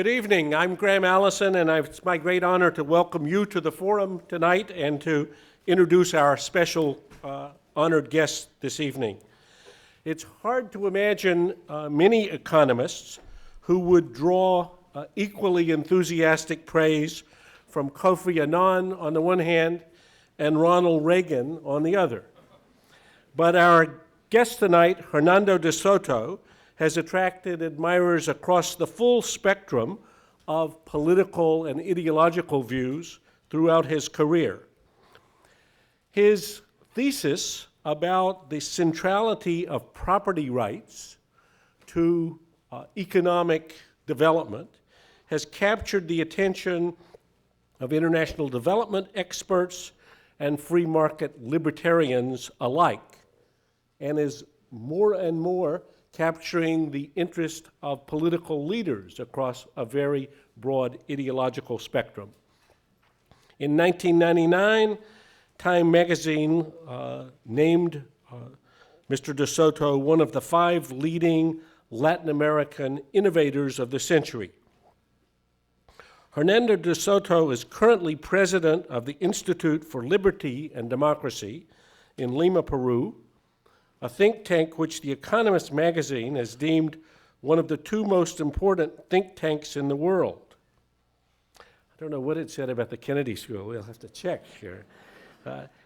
Good evening. I'm Graham Allison, and it's my great honor to welcome you to the forum tonight and to introduce our special honored guest this evening. It's hard to imagine many economists who would draw equally enthusiastic praise from Kofi Annan on the one hand and Ronald Reagan on the other. But our guest tonight, Hernando De Soto, has attracted admirers across the full spectrum of political and ideological views throughout his career. His thesis about the centrality of property rights to economic development has captured the attention of international development experts and free market libertarians alike, and is more and more capturing the interest of political leaders across a very broad ideological spectrum. In 1999, Time magazine named Mr. De Soto one of the 5 leading Latin American innovators of the century. Hernando De Soto is currently president of the Institute for Liberty and Democracy in Lima, Peru, a think tank which The Economist magazine has deemed one of the 2 most important think tanks in the world. I don't know what it said about the Kennedy School. We'll have to check here.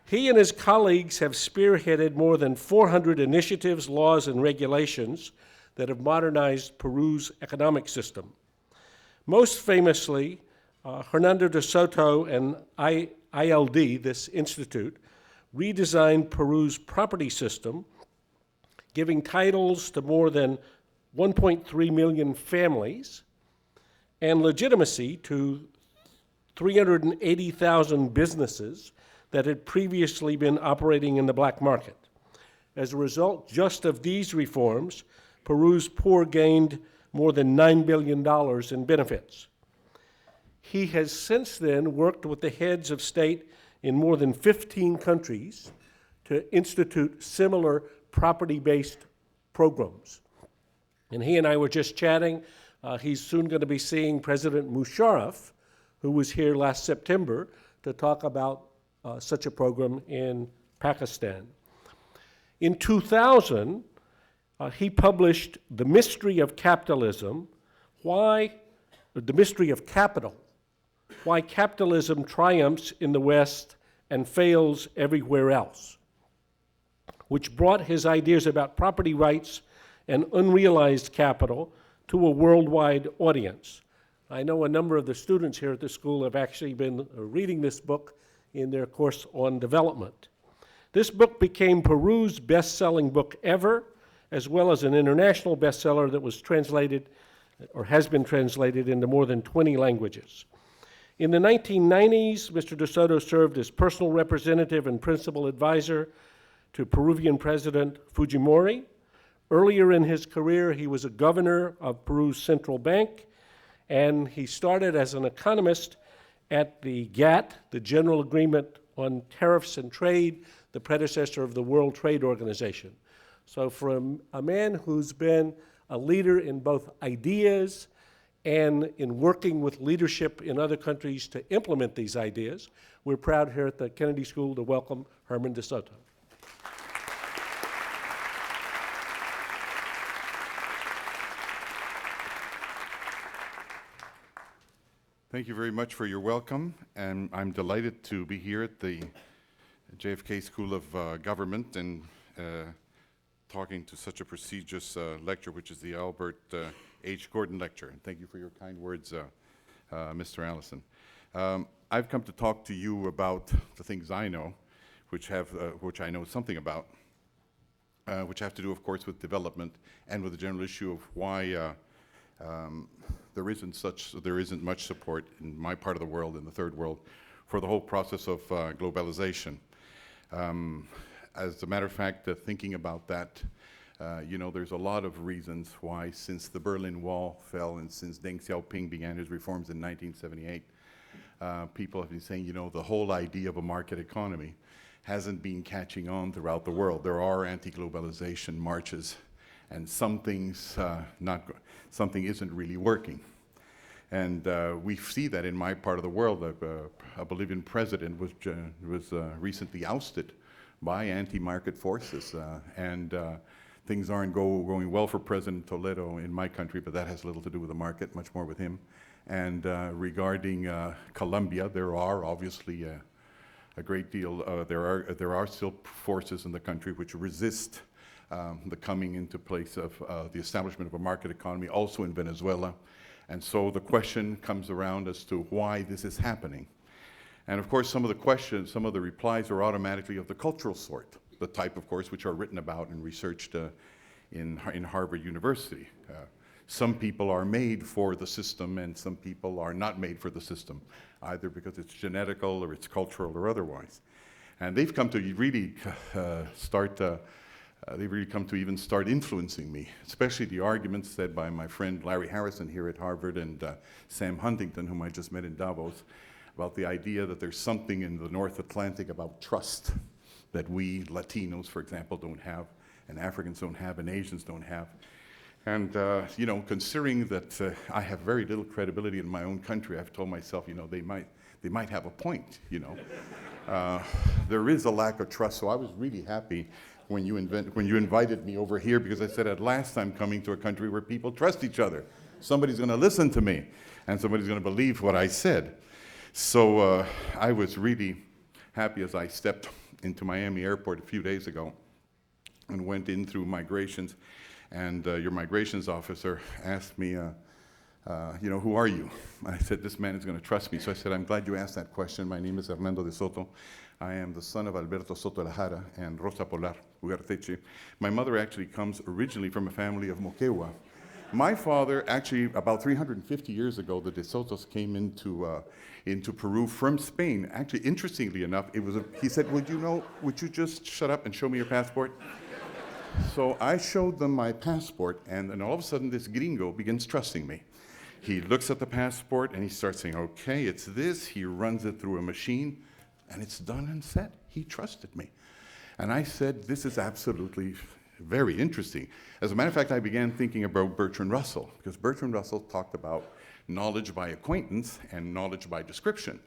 He and his colleagues have spearheaded more than 400 initiatives, laws, and regulations that have modernized Peru's economic system. Most famously, Hernando De Soto and ILD, this institute, redesigned Peru's property system, giving titles to more than 1.3 million families and legitimacy to 380,000 businesses that had previously been operating in the black market. As a result, just of these reforms, Peru's poor gained more than $9 billion in benefits. He has since then worked with the heads of state in more than 15 countries to institute similar property-based programs. And he and I were just chatting. He's soon going to be seeing President Musharraf, who was here last September, to talk about such a program in Pakistan. In 2000, he published The Mystery of Capitalism, The Mystery of Capital, Why Capitalism Triumphs in the West and Fails Everywhere Else, which brought his ideas about property rights and unrealized capital to a worldwide audience. I know a number of the students here at the school have actually been reading this book in their course on development. This book became Peru's best-selling book ever, as well as an international bestseller that was translated, or has been translated, into more than 20 languages. In the 1990s, Mr. De Soto served as personal representative and principal advisor to Peruvian President Fujimori. Earlier in his career, he was a governor of Peru's central bank, and he started as an economist at the GATT, the General Agreement on Tariffs and Trade, the predecessor of the World Trade Organization. So for a man who's been a leader in both ideas and in working with leadership in other countries to implement these ideas, we're proud here at the Kennedy School to welcome Herman De Soto. Thank you very much for your welcome, and I'm delighted to be here at the JFK School of Government and talking to such a prestigious lecture, which is the Albert H. Gordon Lecture. And thank you for your kind words, Mr. Allison. I've come to talk to you about the things I know, which I know something about, which have to do, of course, with development and with the general issue of why there isn't much support in my part of the world, in the third world, for the whole process of globalization. As a matter of fact, thinking about that, there's a lot of reasons why, since the Berlin Wall fell and since Deng Xiaoping began his reforms in 1978, people have been saying, the whole idea of a market economy hasn't been catching on throughout the world. There are anti-globalization marches, and something isn't really working. And we see that in my part of the world. A Bolivian president was recently ousted by anti-market forces, and things aren't going well for President Toledo in my country, but that has little to do with the market, much more with him. And regarding Colombia, there are obviously a great deal, there are still forces in the country which resist the coming into place of the establishment of a market economy, also in Venezuela. And so the question comes around as to why this is happening. And of course, some of the questions, some of the replies are automatically of the cultural sort, the type, of course, which are written about and researched in Harvard University. Some people are made for the system and some people are not made for the system, either because it's genetical or it's cultural or otherwise. And they've come to really even start influencing me, especially the arguments said by my friend Larry Harrison here at Harvard and Sam Huntington, whom I just met in Davos, about the idea that there's something in the North Atlantic about trust that we Latinos, for example, don't have, and Africans don't have, and Asians don't have. And, you know, considering that I have very little credibility in my own country, I've told myself, you know, they might have a point, you know. There is a lack of trust, so I was really happy when you invited me over here, because I said, at last I'm coming to a country where people trust each other. Somebody's going to listen to me, and somebody's going to believe what I said. So I was really happy as I stepped into Miami Airport a few days ago and went in through migrations, and your migrations officer asked me, you know, who are you? I said, this man is going to trust me. So I said, I'm glad you asked that question. My name is Hernando De Soto. I am the son of Alberto Soto Lajara and Rosa Polar Ugarteche. My mother actually comes originally from a family of Moquegua. My father, actually, about 350 years ago, the De Sotos came into Peru from Spain. Actually, interestingly enough, he said, would you just shut up and show me your passport? So I showed them my passport, and then all of a sudden, this gringo begins trusting me. He looks at the passport, and he starts saying, okay, it's this. He runs it through a machine, and it's done and set. He trusted me. And I said, this is absolutely very interesting. As a matter of fact, I began thinking about Bertrand Russell, because Bertrand Russell talked about knowledge by acquaintance and knowledge by description.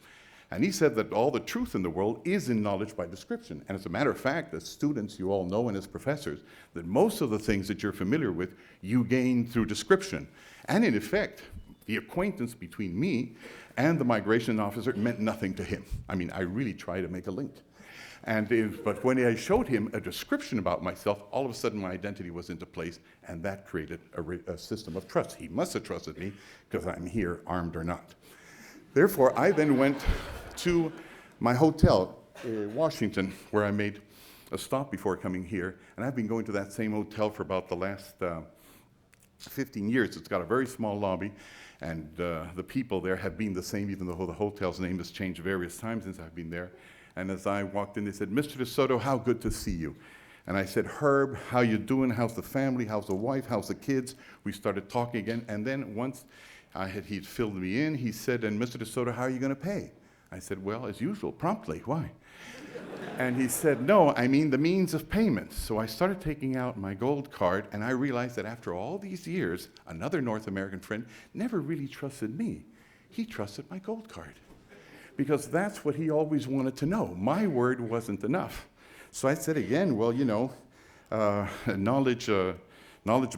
And he said that all the truth in the world is in knowledge by description. And as a matter of fact, as students, you all know, and as professors, that most of the things that you're familiar with, you gain through description. And in effect, the acquaintance between me and the migration officer meant nothing to him. I mean, I really try to make a link. But when I showed him a description about myself, all of a sudden my identity was into place, and that created a system of trust. He must have trusted me because I'm here, armed or not. Therefore, I then went to my hotel in Washington, where I made a stop before coming here, and I've been going to that same hotel for about the last 15 years. It's got a very small lobby, and the people there have been the same, even though the hotel's name has changed various times since I've been there. And as I walked in, they said, Mr. De Soto, how good to see you. And I said, Herb, how you doing? How's the family? How's the wife? How's the kids? We started talking again. And then once he'd filled me in, he said, and Mr. De Soto, how are you going to pay? I said, well, as usual, promptly. Why? And he said, no, I mean the means of payment. So I started taking out my gold card, and I realized that after all these years, another North American friend never really trusted me. He trusted my gold card, because that's what he always wanted to know. My word wasn't enough. So I said again, well, you know, knowledge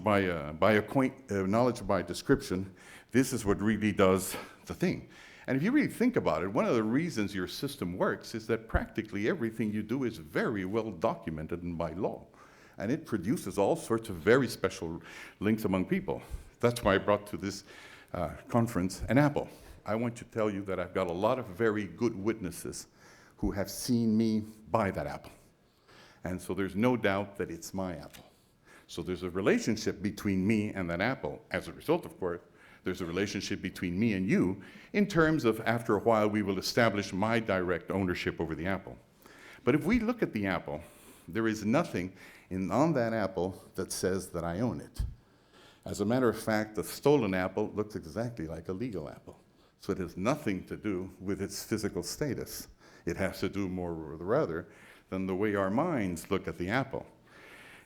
by description, this is what really does the thing. And if you really think about it, one of the reasons your system works is that practically everything you do is very well documented and by law. And it produces all sorts of very special links among people. That's why I brought to this conference an apple. I want to tell you that I've got a lot of very good witnesses who have seen me buy that apple. And so there's no doubt that it's my apple. So there's a relationship between me and that apple. As a result, of course, there's a relationship between me and you in terms of, after a while, we will establish my direct ownership over the apple. But if we look at the apple, there is nothing on that apple that says that I own it. As a matter of fact, the stolen apple looks exactly like a legal apple. So it has nothing to do with its physical status. It has to do more rather than the way our minds look at the apple.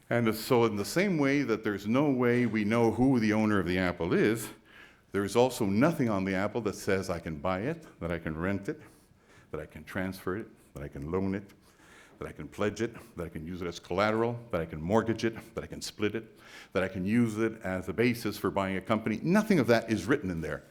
And so in the same way that there's no way we know who the owner of the apple is, There is also nothing on the apple that says I can buy it, that I can rent it, that I can transfer it, that I can loan it, that I can pledge it, that I can use it as collateral, that I can mortgage it, that I can split it, that I can use it as a basis for buying a company. Nothing of that is written in there,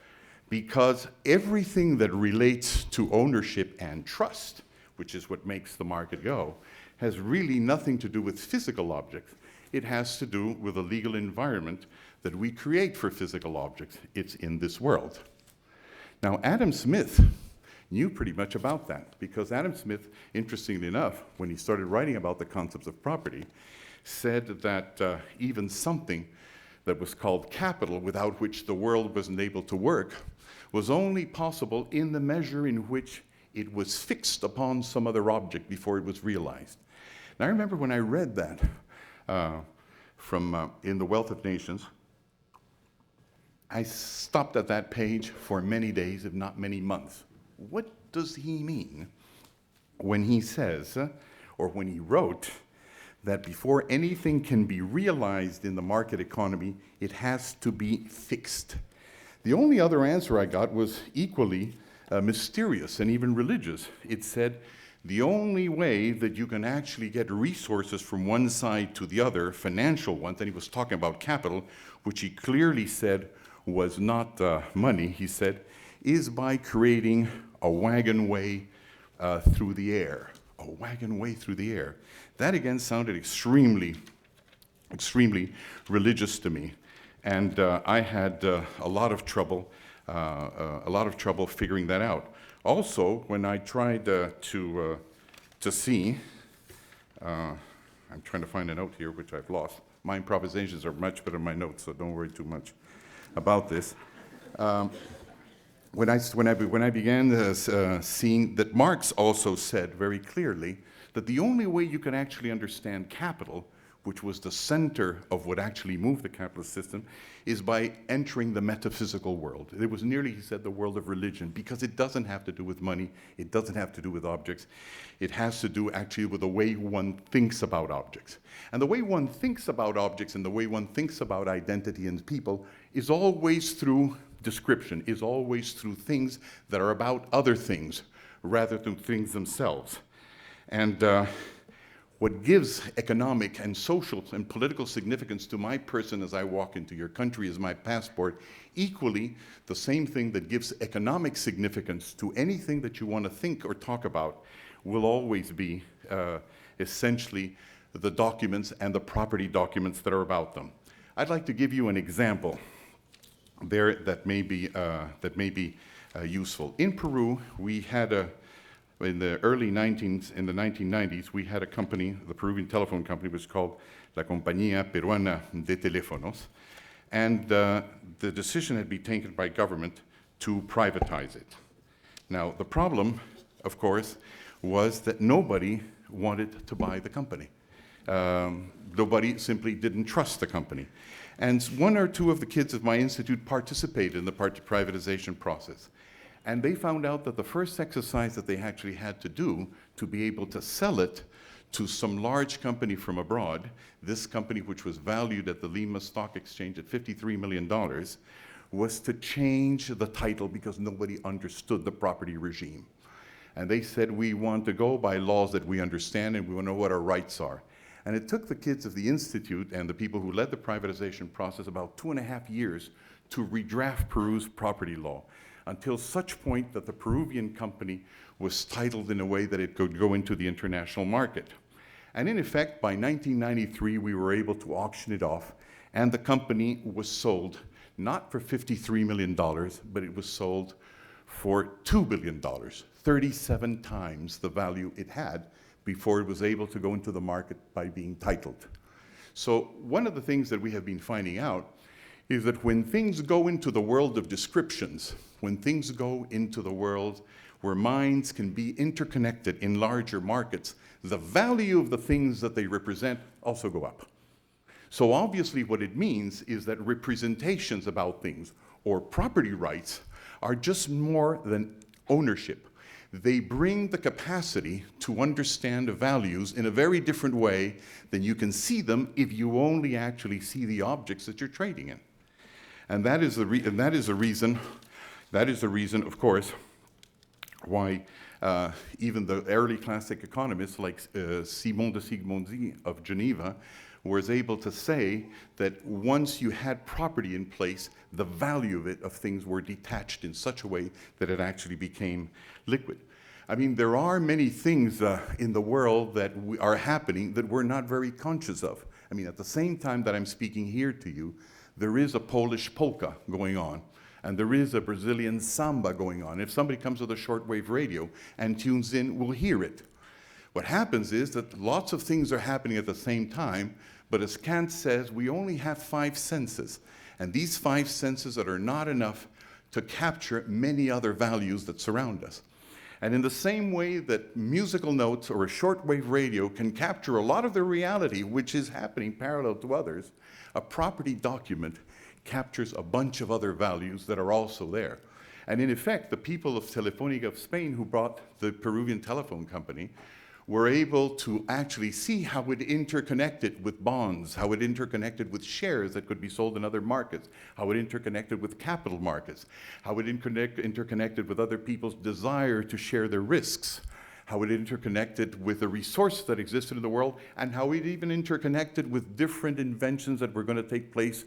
because everything that relates to ownership and trust, which is what makes the market go, has really nothing to do with physical objects. It has to do with the legal environment that we create for physical objects. It's in this world. Now, Adam Smith knew pretty much about that, because Adam Smith, interestingly enough, when he started writing about the concepts of property, said that even something that was called capital, without which the world wasn't able to work, was only possible in the measure in which it was fixed upon some other object before it was realized. And I remember when I read that in The Wealth of Nations, I stopped at that page for many days, if not many months. What does he mean when he says, or when he wrote, that before anything can be realized in the market economy, it has to be fixed? The only other answer I got was equally mysterious and even religious. It said, the only way that you can actually get resources from one side to the other, financial ones, and he was talking about capital, which he clearly said was not money, he said, is by creating a wagon way through the air. A wagon way through the air. That again sounded extremely religious to me. And I had a lot of trouble figuring that out. Also, when I tried to see, I'm trying to find a note here, which I've lost. My improvisations are much better than my notes, so don't worry too much about this. When I began seeing that Marx also said very clearly that the only way you can actually understand capital, which was the center of what actually moved the capitalist system, is by entering the metaphysical world. It was nearly, he said, the world of religion, because it doesn't have to do with money, it doesn't have to do with objects, it has to do actually with the way one thinks about objects. And the way one thinks about objects and the way one thinks about identity and people is always through description, is always through things that are about other things rather than things themselves. And what gives economic and social and political significance to my person as I walk into your country is my passport. Equally, the same thing that gives economic significance to anything that you want to think or talk about will always be essentially the documents and the property documents that are about them. I'd like to give you an example there that may be useful. In Peru, we had in the 1990s, we had a company, the Peruvian telephone company was called La Compañía Peruana de Teléfonos, and the decision had been taken by government to privatize it. Now, the problem, of course, was that nobody wanted to buy the company. Nobody simply didn't trust the company. And one or two of the kids of my institute participated in the privatization process. And they found out that the first exercise that they actually had to do to be able to sell it to some large company from abroad, this company which was valued at the Lima Stock Exchange at $53 million, was to change the title because nobody understood the property regime. And they said, we want to go by laws that we understand and we want to know what our rights are. And it took the kids of the Institute and the people who led the privatization process about 2.5 years to redraft Peru's property law, until such point that the Peruvian company was titled in a way that it could go into the international market. And in effect, by 1993, we were able to auction it off, and the company was sold, not for $53 million, but it was sold for $2 billion, 37 times the value it had before it was able to go into the market by being titled. So one of the things that we have been finding out is that when things go into the world of descriptions, when things go into the world where minds can be interconnected in larger markets, the value of the things that they represent also go up. So obviously what it means is that representations about things or property rights are just more than ownership. They bring the capacity to understand values in a very different way than you can see them if you only actually see the objects that you're trading in. And that is the reason, of course, why even the early classic economists like Simon de Sigmondy of Geneva was able to say that once you had property in place, the value of things were detached in such a way that it actually became liquid. I mean, there are many things in the world that are happening that we're not very conscious of. I mean, at the same time that I'm speaking here to you, there is a Polish polka going on, and there is a Brazilian samba going on. If somebody comes with a shortwave radio and tunes in, we'll hear it. What happens is that lots of things are happening at the same time, but as Kant says, we only have 5 senses. And these 5 senses are not enough to capture many other values that surround us. And in the same way that musical notes or a shortwave radio can capture a lot of the reality which is happening parallel to others, a property document captures a bunch of other values that are also there. And in effect, the people of Telefónica of Spain who bought the Peruvian telephone company were able to actually see how it interconnected with bonds, how it interconnected with shares that could be sold in other markets, how it interconnected with capital markets, how it interconnected with other people's desire to share their risks, how it interconnected with the resource that existed in the world, and how it even interconnected with different inventions that were going to take place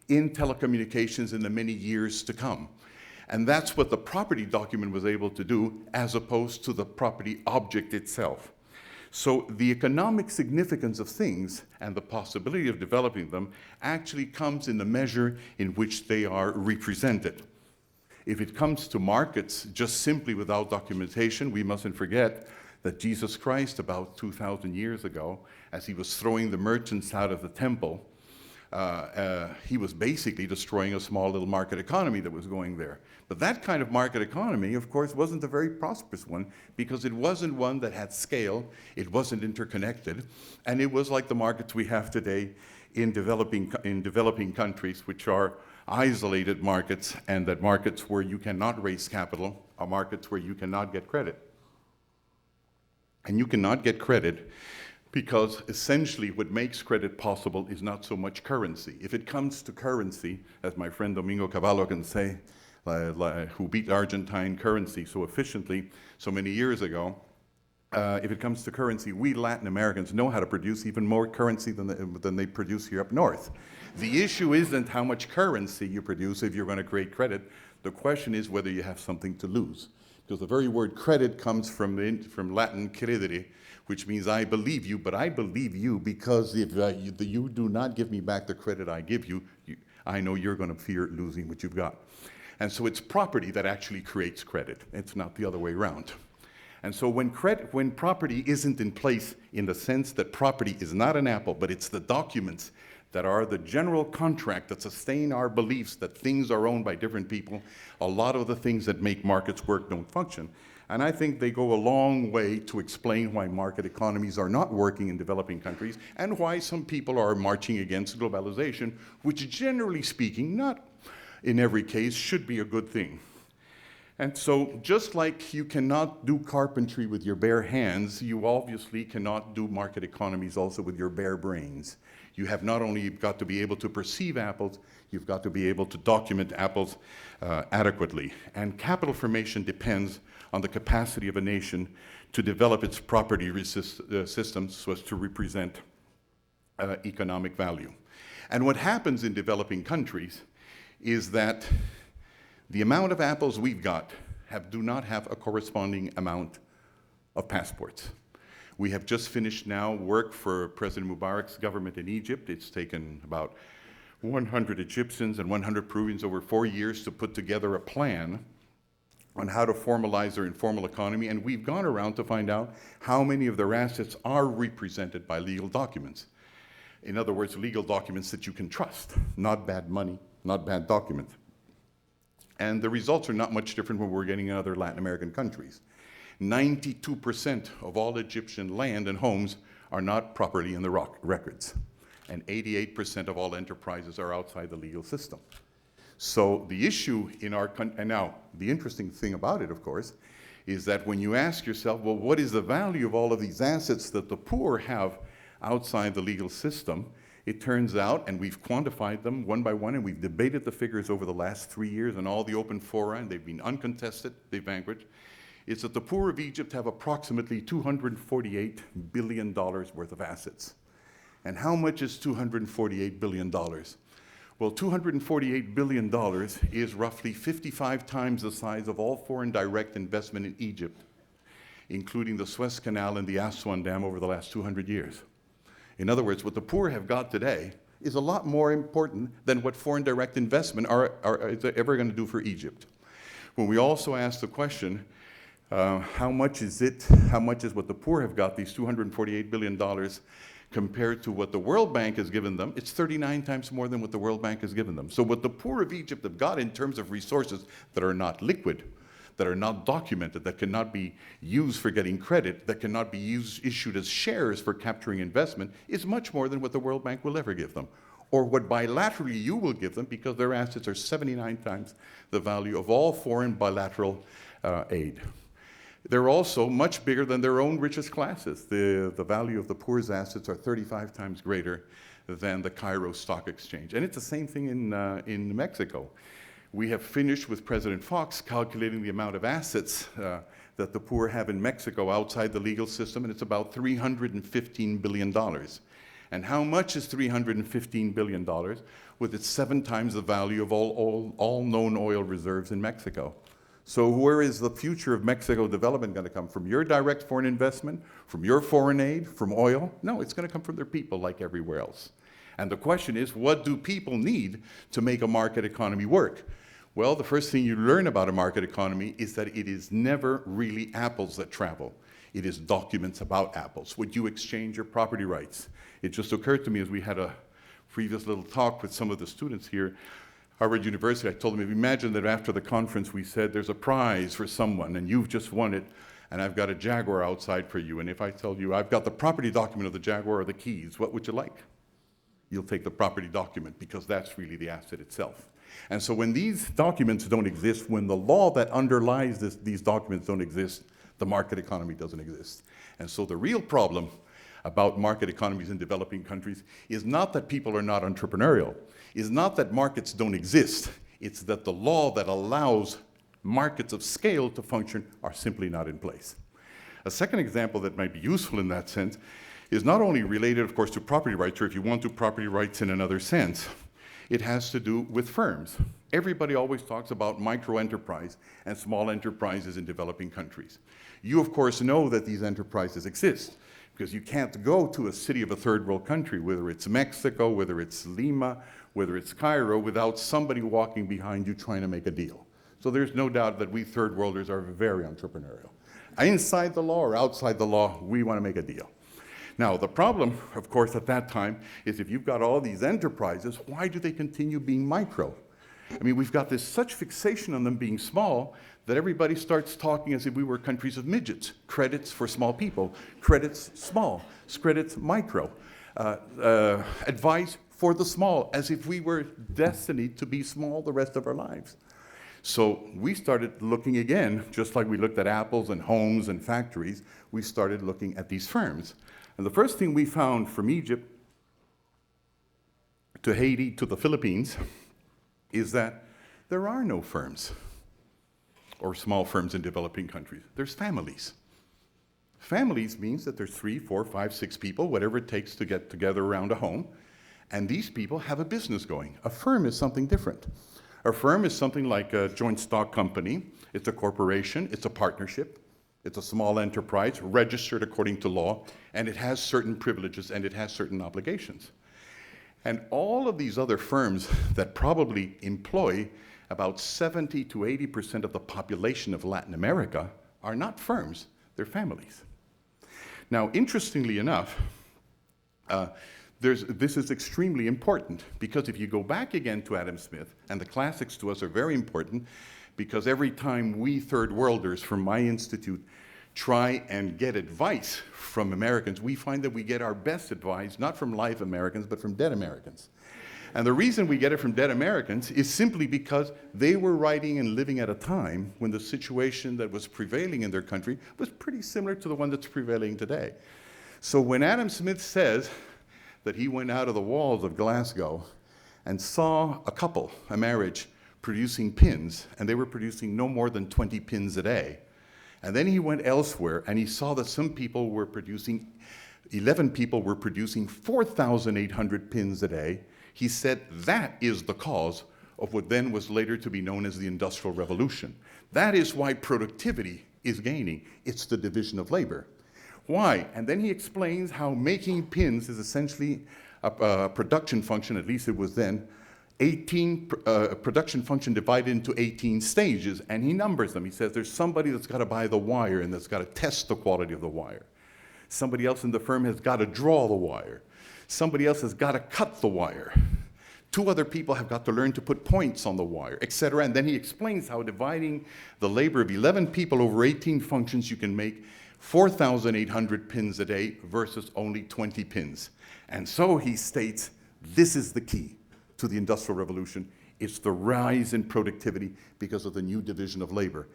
in telecommunications in the many years to come. And that's what the property document was able to do, as opposed to the property object itself. So the economic significance of things and the possibility of developing them actually comes in the measure in which they are represented. If it comes to markets just simply without documentation, we mustn't forget that Jesus Christ, about 2,000 years ago, as he was throwing the merchants out of the temple, he was basically destroying a small little market economy that was going there. But that kind of market economy, of course, wasn't a very prosperous one, because it wasn't one that had scale, it wasn't interconnected, and it was like the markets we have today in developing countries, which are isolated markets, and that markets where you cannot raise capital are markets where you cannot get credit. And you cannot get credit because essentially what makes credit possible is not so much currency. If it comes to currency, as my friend Domingo Cavallo can say, who beat Argentine currency so efficiently so many years ago, if it comes to currency, we Latin Americans know how to produce even more currency than they produce here up north. The issue isn't how much currency you produce if you're going to create credit. The question is whether you have something to lose. Because the very word credit comes from Latin credere, which means I believe you, but I believe you because if you do not give me back the credit I give you, I know you're going to fear losing what you've got. And so it's property that actually creates credit. It's not the other way around. And so when property isn't in place in the sense that property is not an apple, but it's the documents that are the general contract that sustain our beliefs that things are owned by different people, a lot of the things that make markets work don't function. And I think they go a long way to explain why market economies are not working in developing countries and why some people are marching against globalization, which generally speaking, not in every case, should be a good thing. And so just like you cannot do carpentry with your bare hands, you obviously cannot do market economies also with your bare brains. You have not only got to be able to perceive apples, you've got to be able to document apples adequately. And capital formation depends on the capacity of a nation to develop its property systems so as to represent economic value. And what happens in developing countries is that the amount of apples we've got do not have a corresponding amount of passports. We have just finished now work for President Mubarak's government in Egypt. It's taken about 100 Egyptians and 100 Peruvians over 4 years to put together a plan on how to formalize their informal economy, and we've gone around to find out how many of their assets are represented by legal documents. In other words, legal documents that you can trust, not bad money, not bad documents. And the results are not much different from what we're getting in other Latin American countries. 92% of all Egyptian land and homes are not properly in the records. And 88% of all enterprises are outside the legal system. So the issue in our country, and now the interesting thing about it, of course, is that when you ask yourself, well, what is the value of all of these assets that the poor have outside the legal system? It turns out, and we've quantified them one by one, and we've debated the figures over the last 3 years in all the open fora, and they've been uncontested, they've vanquished, is that the poor of Egypt have approximately $248 billion worth of assets. And how much is $248 billion? Well, $248 billion is roughly 55 times the size of all foreign direct investment in Egypt, including the Suez Canal and the Aswan Dam over the last 200 years. In other words, what the poor have got today is a lot more important than what foreign direct investment is ever going to do for Egypt. When we also ask the question, how much is what the poor have got, these $248 billion, compared to what the World Bank has given them, it's 39 times more than what the World Bank has given them. So what the poor of Egypt have got in terms of resources that are not liquid, that are not documented, that cannot be used for getting credit, that cannot be issued as shares for capturing investment, is much more than what the World Bank will ever give them, or what bilaterally you will give them, because their assets are 79 times the value of all foreign bilateral aid. They're also much bigger than their own richest classes. The value of the poor's assets are 35 times greater than the Cairo Stock Exchange. And it's the same thing in Mexico. We have finished with President Fox calculating the amount of assets that the poor have in Mexico outside the legal system, and it's about $315 billion. And how much is $315 billion? With its 7 times the value of all known oil reserves in Mexico. So where is the future of Mexico development going to come? From your direct foreign investment? From your foreign aid? From oil? No, it's going to come from their people like everywhere else. And the question is, what do people need to make a market economy work? Well, the first thing you learn about a market economy is that it is never really apples that travel. It is documents about apples. Would you exchange your property rights? It just occurred to me as we had a previous little talk with some of the students here, Harvard University, I told them, imagine that after the conference we said there's a prize for someone and you've just won it, and I've got a Jaguar outside for you, and if I tell you I've got the property document of the Jaguar or the keys, what would you like? You'll take the property document because that's really the asset itself. And so when these documents don't exist, when the law that underlies these documents don't exist, the market economy doesn't exist. And so the real problem about market economies in developing countries is not that people are not entrepreneurial, is not that markets don't exist, it's that the law that allows markets of scale to function are simply not in place. A second example that might be useful in that sense is not only related, of course, to property rights, or if you want to, property rights in another sense. It has to do with firms. Everybody always talks about micro-enterprise and small enterprises in developing countries. You, of course, know that these enterprises exist because you can't go to a city of a third world country, whether it's Mexico, whether it's Lima, whether it's Cairo, without somebody walking behind you trying to make a deal. So there's no doubt that we third worlders are very entrepreneurial. Inside the law or outside the law, we want to make a deal. Now, the problem, of course, at that time is if you've got all these enterprises, why do they continue being micro? I mean, we've got this such fixation on them being small that everybody starts talking as if we were countries of midgets. Credits for small people, credits small, credits micro, advice for the small, as if we were destined to be small the rest of our lives. So we started looking again, just like we looked at apples and homes and factories, we started looking at these firms. And the first thing we found from Egypt to Haiti to the Philippines is that there are no firms or small firms in developing countries. There's families. Families means that there's 3, 4, 5, 6 people, whatever it takes to get together around a home, and these people have a business going. A firm is something different. A firm is something like a joint stock company. It's a corporation, it's a partnership. It's a small enterprise, registered according to law, and it has certain privileges and it has certain obligations. And all of these other firms that probably employ about 70 to 80% of the population of Latin America are not firms, they're families. Now, interestingly enough, this is extremely important because if you go back again to Adam Smith, and the classics to us are very important, because every time we third worlders from my institute try and get advice from Americans, we find that we get our best advice not from live Americans, but from dead Americans. And the reason we get it from dead Americans is simply because they were writing and living at a time when the situation that was prevailing in their country was pretty similar to the one that's prevailing today. So when Adam Smith says that he went out of the walls of Glasgow and saw a couple, a marriage, producing pins, and they were producing no more than 20 pins a day. And then he went elsewhere, and he saw that some people were producing, 11 people were producing 4,800 pins a day. He said that is the cause of what then was later to be known as the Industrial Revolution. That is why productivity is gaining. It's the division of labor. Why? And then he explains how making pins is essentially a production function, at least it was then, 18 production function divided into 18 stages, and he numbers them. He says there's somebody that's got to buy the wire and that's got to test the quality of the wire. Somebody else in the firm has got to draw the wire. Somebody else has got to cut the wire. 2 other people have got to learn to put points on the wire, etc. And then he explains how dividing the labor of 11 people over 18 functions, you can make 4,800 pins a day versus only 20 pins. And so he states, this is the key to the Industrial Revolution. It's the rise in productivity because of the new division of labor.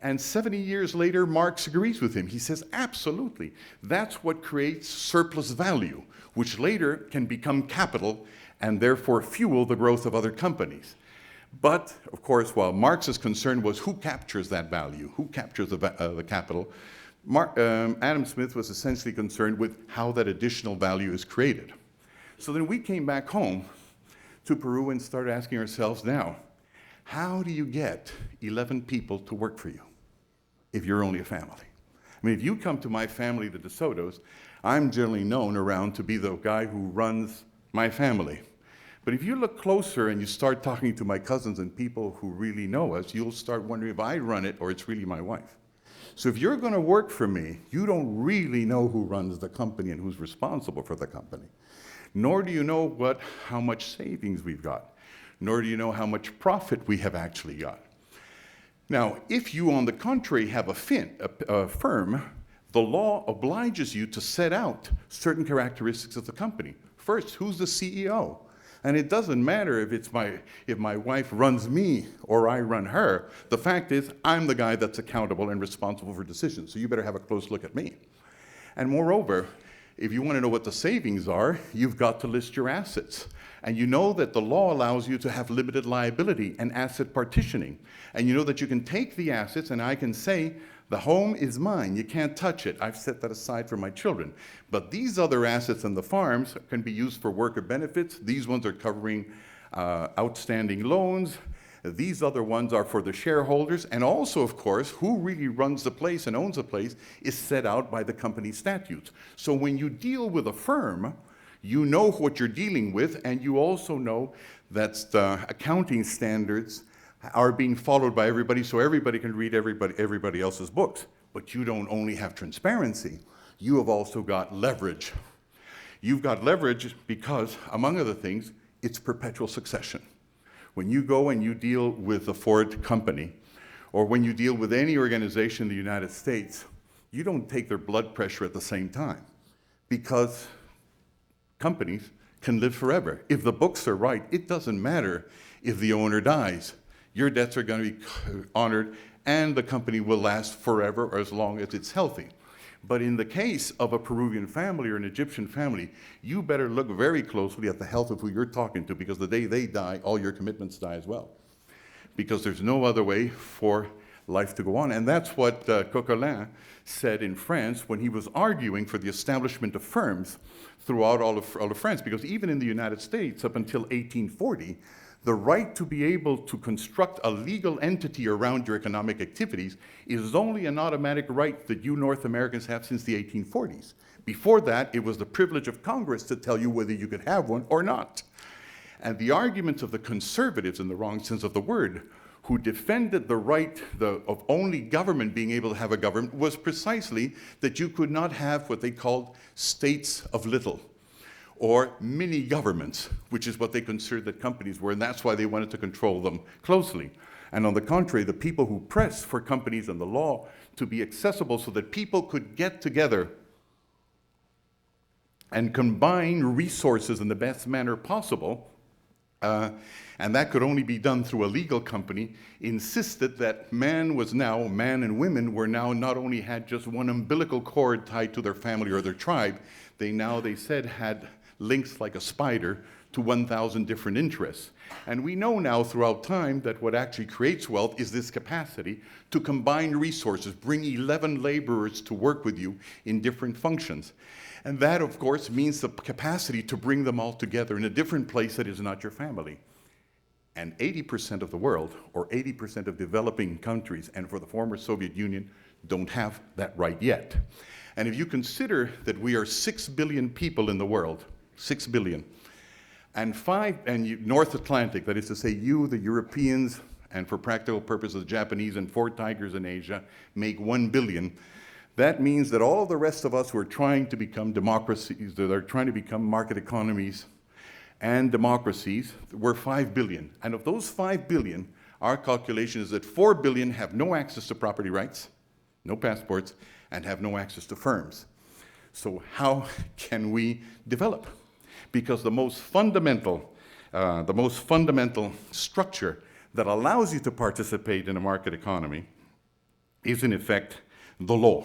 And 70 years later, Marx agrees with him. He says, absolutely, that's what creates surplus value, which later can become capital and therefore fuel the growth of other companies. But, of course, while Marx's concern was who captures that value, who captures the capital, Adam Smith was essentially concerned with how that additional value is created. So then we came back home to Peru and started asking ourselves now, how do you get 11 people to work for you if you're only a family? I mean, if you come to my family, the De Sotos, I'm generally known around to be the guy who runs my family. But if you look closer and you start talking to my cousins and people who really know us, you'll start wondering if I run it or it's really my wife. So if you're going to work for me, you don't really know who runs the company and who's responsible for the company. Nor do you know how much savings we've got. Nor do you know how much profit we have actually got. Now, if you, on the contrary, have a firm, the law obliges you to set out certain characteristics of the company. First, who's the CEO? And it doesn't matter if my wife runs me or I run her. The fact is, I'm the guy that's accountable and responsible for decisions. So you better have a close look at me. And moreover, if you want to know what the savings are, you've got to list your assets. And you know that the law allows you to have limited liability and asset partitioning. And you know that you can take the assets and I can say, the home is mine, you can't touch it. I've set that aside for my children. But these other assets in the farms can be used for worker benefits. These ones are covering outstanding loans. These other ones are for the shareholders. And also, of course, who really runs the place and owns the place is set out by the company statutes. So when you deal with a firm, you know what you're dealing with, and you also know that the accounting standards are being followed by everybody, so everybody can read everybody else's books. But you don't only have transparency, you have also got leverage. You've got leverage because, among other things, it's perpetual succession. When you go and you deal with the Ford company, or when you deal with any organization in the United States, you don't take their blood pressure at the same time, because companies can live forever. If the books are right, it doesn't matter if the owner dies. Your debts are going to be honored, and the company will last forever or as long as it's healthy. But in the case of a Peruvian family or an Egyptian family, you better look very closely at the health of who you're talking to, because the day they die, all your commitments die as well. Because there's no other way for life to go on. And that's what Coquelin said in France when he was arguing for the establishment of firms throughout all of France. Because even in the United States, up until 1840, the right to be able to construct a legal entity around your economic activities is only an automatic right that you North Americans have since the 1840s. Before that, it was the privilege of Congress to tell you whether you could have one or not. And the arguments of the conservatives, in the wrong sense of the word, who defended the right of only government being able to have a government, was precisely that you could not have what they called states of little, or mini-governments, which is what they considered that companies were, and that's why they wanted to control them closely. And on the contrary, the people who pressed for companies and the law to be accessible so that people could get together and combine resources in the best manner possible, and that could only be done through a legal company, insisted that man and women were now not only had just one umbilical cord tied to their family or their tribe, they said had links like a spider to 1,000 different interests. And we know now throughout time that what actually creates wealth is this capacity to combine resources, bring 11 laborers to work with you in different functions. And that, of course, means the capacity to bring them all together in a different place that is not your family. And 80% of the world, or 80% of developing countries, and for the former Soviet Union, don't have that right yet. And if you consider that we are 6 billion people in the world, 6 billion, and North Atlantic, that is to say you, the Europeans, and for practical purposes, the Japanese and 4 tigers in Asia, make 1 billion, that means that all the rest of us who are trying to become democracies, that are trying to become market economies and democracies, we're 5 billion. And of those 5 billion, our calculation is that 4 billion have no access to property rights, no passports, and have no access to firms. So how can we develop? Because the most fundamental structure that allows you to participate in a market economy is, in effect, the law.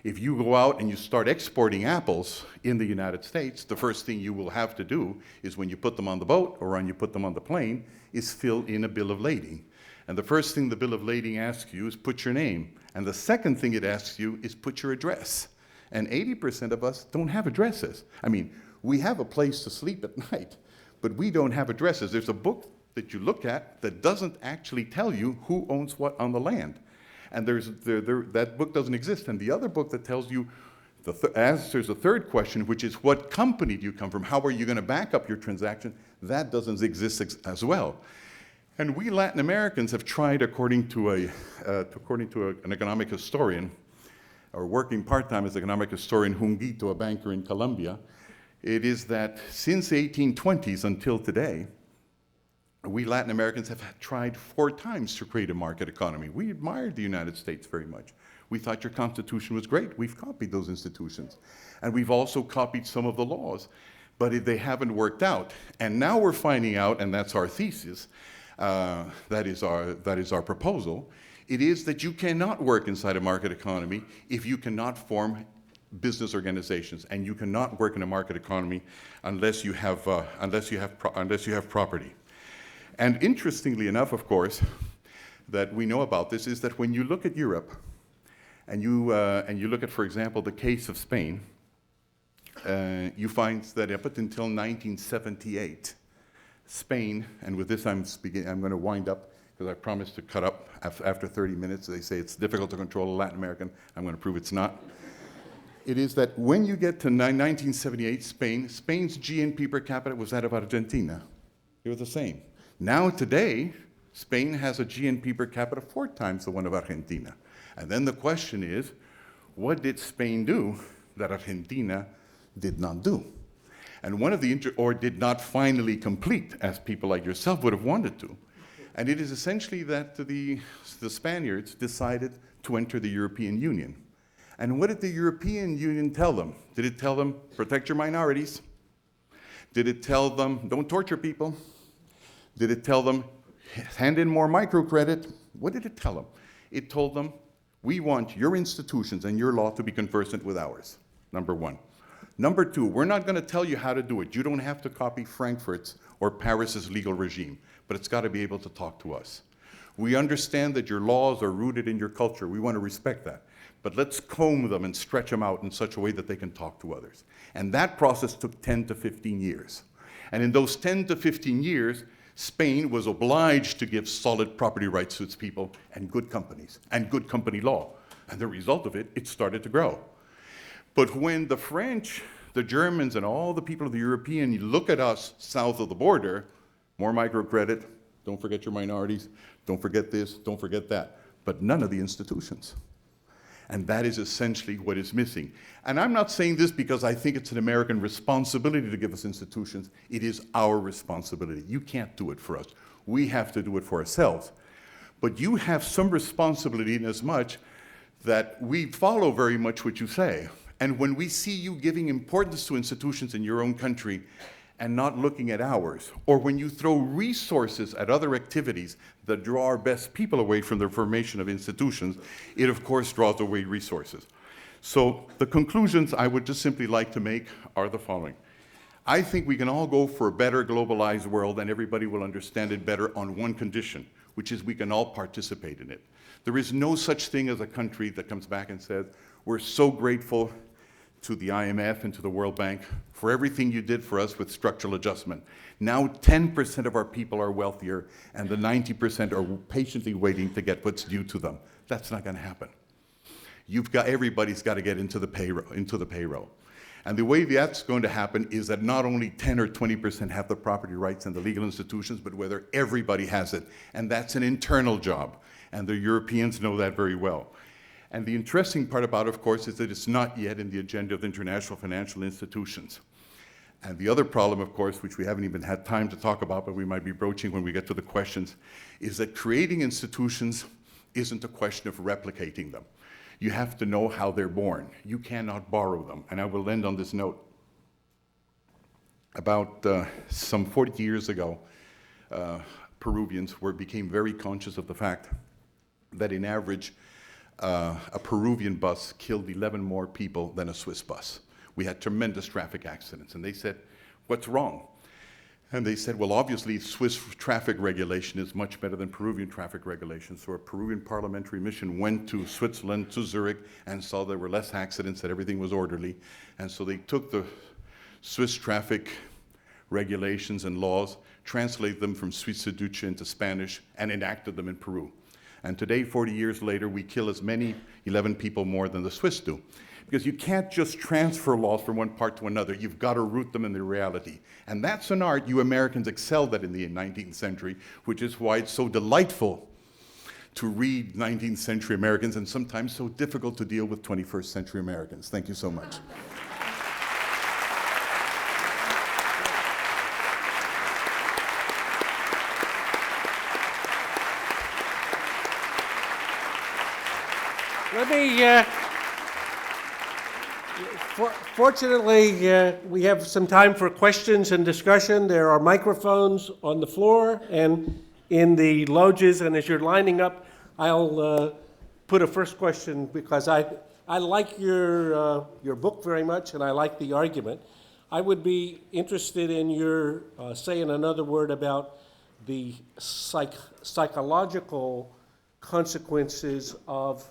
If you go out and you start exporting apples in the United States, the first thing you will have to do is when you put them on the boat or when you put them on the plane is fill in a bill of lading. And the first thing the bill of lading asks you is put your name. And the second thing it asks you is put your address. And 80% of us don't have addresses. I mean, we have a place to sleep at night, but we don't have addresses. There's a book that you look at that doesn't actually tell you who owns what on the land. And that book doesn't exist. And the other book that tells you, answers the third question, which is what company do you come from? How are you going to back up your transaction? That doesn't exist as well. And we Latin Americans have tried, according to an economic historian, or working part-time as economic historian, Junguito, a banker in Colombia, it is that since the 1820s until today, we Latin Americans have tried 4 times to create a market economy. We admired the United States very much. We thought your Constitution was great. We've copied those institutions. And we've also copied some of the laws, but they haven't worked out. And now we're finding out, and that's our thesis, that is our proposal, it is that you cannot work inside a market economy if you cannot form business organizations, and you cannot work in a market economy unless you have property. And interestingly enough, of course, that we know about this is that when you look at Europe, and you look at, for example, the case of Spain, you find that up until 1978, Spain, and with this I'm going to wind up because I promised to cut up after 30 minutes. They say it's difficult to control a Latin American. I'm going to prove it's not. It is that when you get to 1978, Spain's GNP per capita was that of Argentina. It was the same. Now today, Spain has a GNP per capita 4 times the one of Argentina. And then the question is, what did Spain do that Argentina did not do? And one of the, or did not finally complete, as people like yourself would have wanted to. And it is essentially that the Spaniards decided to enter the European Union. And what did the European Union tell them? Did it tell them, protect your minorities? Did it tell them, don't torture people? Did it tell them, hand in more microcredit? What did it tell them? It told them, we want your institutions and your law to be conversant with ours, number 1. Number 2, we're not going to tell you how to do it. You don't have to copy Frankfurt's or Paris's legal regime, but it's got to be able to talk to us. We understand that your laws are rooted in your culture. We want to respect that. But let's comb them and stretch them out in such a way that they can talk to others. And that process took 10 to 15 years. And in those 10 to 15 years, Spain was obliged to give solid property rights to its people and good companies and good company law. And the result of it, it started to grow. But when the French, the Germans, and all the people of the European look at us south of the border, more microcredit, don't forget your minorities, don't forget this, don't forget that, but none of the institutions. And that is essentially what is missing. And I'm not saying this because I think it's an American responsibility to give us institutions. It is our responsibility. You can't do it for us. We have to do it for ourselves. But you have some responsibility in as much that we follow very much what you say. And when we see you giving importance to institutions in your own country and not looking at ours, or when you throw resources at other activities that draw our best people away from the formation of institutions, it of course draws away resources. So the conclusions I would just simply like to make are the following. I think we can all go for a better globalized world, and everybody will understand it better on one condition, which is we can all participate in it. There is no such thing as a country that comes back and says, we're so grateful to the IMF and to the World Bank for everything you did for us with structural adjustment. Now 10% of our people are wealthier, and the 90% are patiently waiting to get what's due to them. That's not going to happen. Everybody's got to get into the payroll. And the way that's going to happen is that not only 10 or 20% have the property rights and the legal institutions, but whether everybody has it. And that's an internal job. And the Europeans know that very well. And the interesting part about it, of course, is that it's not yet in the agenda of the international financial institutions. And the other problem, of course, which we haven't even had time to talk about, but we might be broaching when we get to the questions, is that creating institutions isn't a question of replicating them. You have to know how they're born. You cannot borrow them. And I will end on this note. About some 40 years ago, Peruvians became very conscious of the fact that in average, a Peruvian bus killed 11 more people than a Swiss bus. We had tremendous traffic accidents. And they said, what's wrong? And they said, well, obviously, Swiss traffic regulation is much better than Peruvian traffic regulation. So a Peruvian parliamentary mission went to Switzerland, to Zurich, and saw there were less accidents, that everything was orderly. And so they took the Swiss traffic regulations and laws, translated them from Suiza into Spanish, and enacted them in Peru. And today, 40 years later, we kill as many, 11 people more than the Swiss do. Because you can't just transfer laws from one part to another. You've got to root them in the reality. And that's an art you Americans excelled at in the 19th century, which is why it's so delightful to read 19th century Americans and sometimes so difficult to deal with 21st century Americans. Thank you so much. Let me, fortunately, we have some time for questions and discussion. There are microphones on the floor and in the loges, and as you're lining up, I'll put a first question because I like your book very much, and I like the argument. I would be interested in your saying another word about the psychological consequences of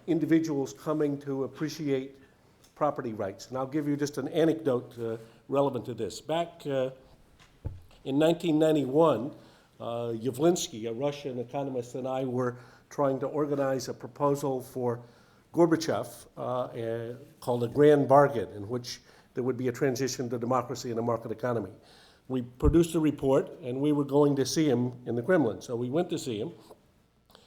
individuals coming to appreciate property rights. And I'll give you just an anecdote relevant to this. Back in 1991, Yavlinsky, a Russian economist, and I were trying to organize a proposal for Gorbachev called a grand bargain, in which there would be a transition to democracy and a market economy. We produced a report, and we were going to see him in the Kremlin. So we went to see him.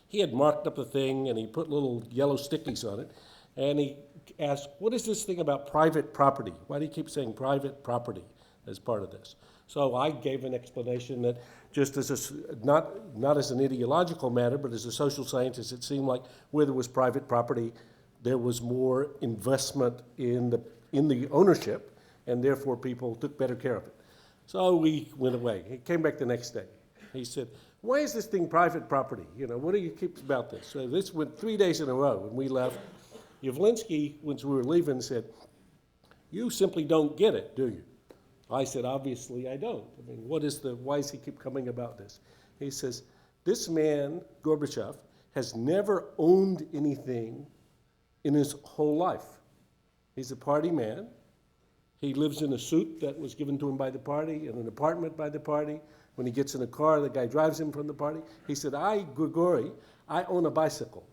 He had marked up the thing, and he put little yellow stickies on it, and he asked, what is this thing about private property? Why do you keep saying private property as part of this? So I gave an explanation that just as not as an ideological matter, but as a social scientist, it seemed like where there was private property, there was more investment in the ownership, and therefore people took better care of it. So we went away. He came back the next day. He said, why is this thing private property? You know, what do you keep about this? So this went 3 days in a row, and we left. Yavlinsky, once we were leaving, said, you simply don't get it, do you? I said, obviously I don't. I mean, why does he keep coming about this? He says, this man, Gorbachev, has never owned anything in his whole life. He's a party man. He lives in a suit that was given to him by the party, in an apartment by the party. When he gets in a car, the guy drives him from the party. He said, Grigory, I own a bicycle.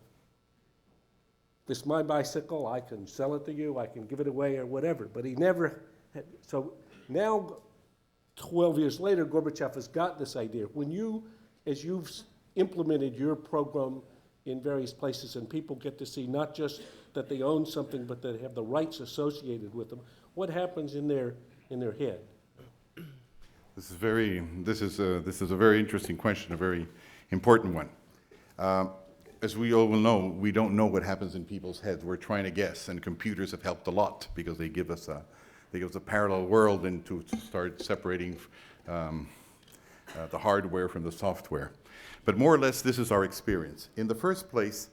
This is my bicycle. I can sell it to you. I can give it away or whatever. But he never had. So now, 12 years later, Gorbachev has got this idea. When as you've implemented your program in various places and people get to see not just that they own something, but that have the rights associated with them, what happens in their head? This is a very interesting question, a very important one. As we all know, we don't know what happens in people's heads. We're trying to guess, and computers have helped a lot because they give us a parallel world and to start separating the hardware from the software. But more or less, this is our experience. In the first place,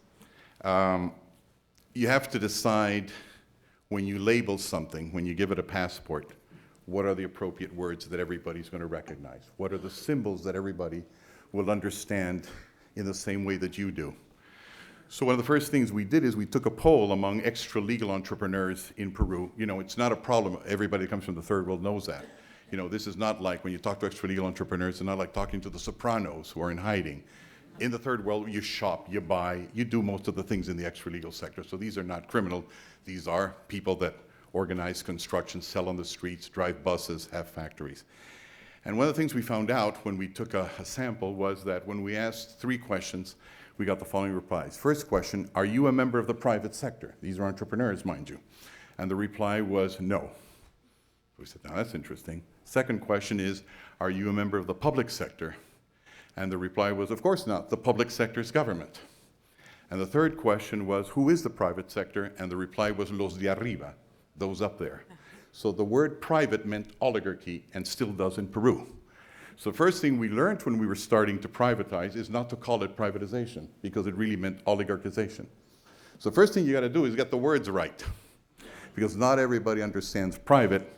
you have to decide when you label something, when you give it a passport, what are the appropriate words that everybody's going to recognize? What are the symbols that everybody will understand in the same way that you do? So one of the first things we did is we took a poll among extra-legal entrepreneurs in Peru. You know, it's not a problem. Everybody that comes from the third world knows that. You know, this is not like when you talk to extra-legal entrepreneurs, it's not like talking to the Sopranos who are in hiding. In the third world, you shop, you buy, you do most of the things in the extra-legal sector. So these are not criminal. These are people that organize construction, sell on the streets, drive buses, have factories. And one of the things we found out when we took a sample was that when we asked 3 questions, we got the following replies. First question, are you a member of the private sector? These are entrepreneurs, mind you. And the reply was no. We said, now that's interesting. Second question is, are you a member of the public sector? And the reply was, of course not. The public sector is government. And the third question was, who is the private sector? And the reply was, los de arriba, those up there. So the word private meant oligarchy and still does in Peru. So the first thing we learned when we were starting to privatize is not to call it privatization, because it really meant oligarchization. So the first thing you got to do is get the words right, because not everybody understands private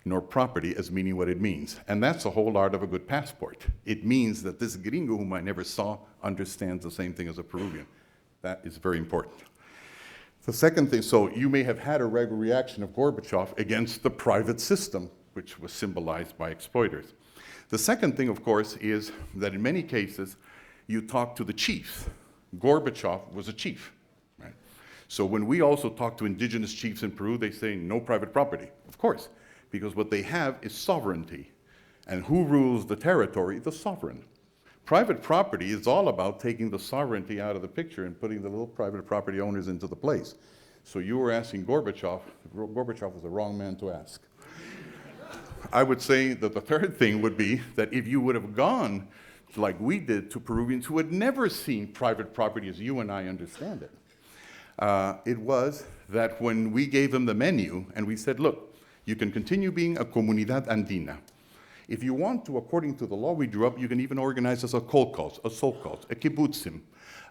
nor property as meaning what it means. And that's the whole art of a good passport. It means that this gringo whom I never saw understands the same thing as a Peruvian. That is very important. The second thing, so you may have had a regular reaction of Gorbachev against the private system, which was symbolized by exploiters. The second thing, of course, is that in many cases, you talk to the chiefs. Gorbachev was a chief, right? So when we also talk to indigenous chiefs in Peru, they say no private property, of course, because what they have is sovereignty. And who rules the territory? The sovereign. Private property is all about taking the sovereignty out of the picture and putting the little private property owners into the place. So you were asking Gorbachev. Gorbachev was the wrong man to ask. I would say that the third thing would be that if you would have gone like we did to Peruvians who had never seen private property as you and I understand it, it was that when we gave them the menu and we said, look, you can continue being a comunidad andina. If you want to, according to the law we drew up, you can even organize as a kolkhoz, a sovkhoz, a kibbutzim,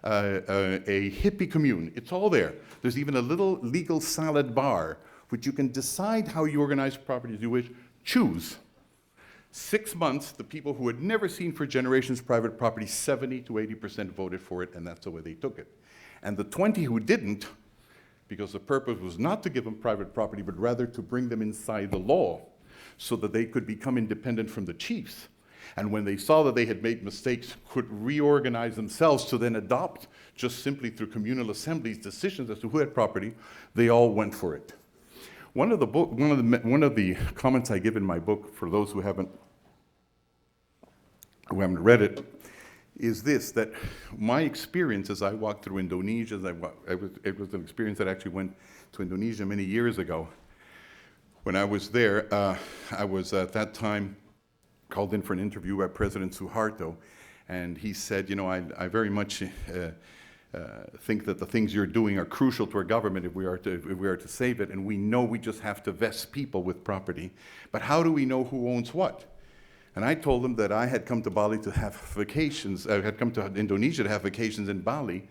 a hippie commune. It's all there. There's even a little legal salad bar, which you can decide how you organize property as you wish. Choose. 6 months, the people who had never seen for generations private property, 70 to 80% voted for it, and that's the way they took it. And the 20 who didn't, because the purpose was not to give them private property, but rather to bring them inside the law, so that they could become independent from the chiefs. And when they saw that they had made mistakes, could reorganize themselves to then adopt, just simply through communal assemblies, decisions as to who had property, they all went for it. One of the comments I give in my book, for those who haven't read it, is this, that my experience as I walked through Indonesia, it was an experience that actually went to Indonesia many years ago. When I was there, I was at that time called in for an interview by President Suharto, and he said, you know, I very much think that the things you're doing are crucial to our government if we are to save it, and we know we just have to vest people with property, but how do we know who owns what? And I told him that I had come to Bali to have vacations, I had come to Indonesia to have vacations in Bali,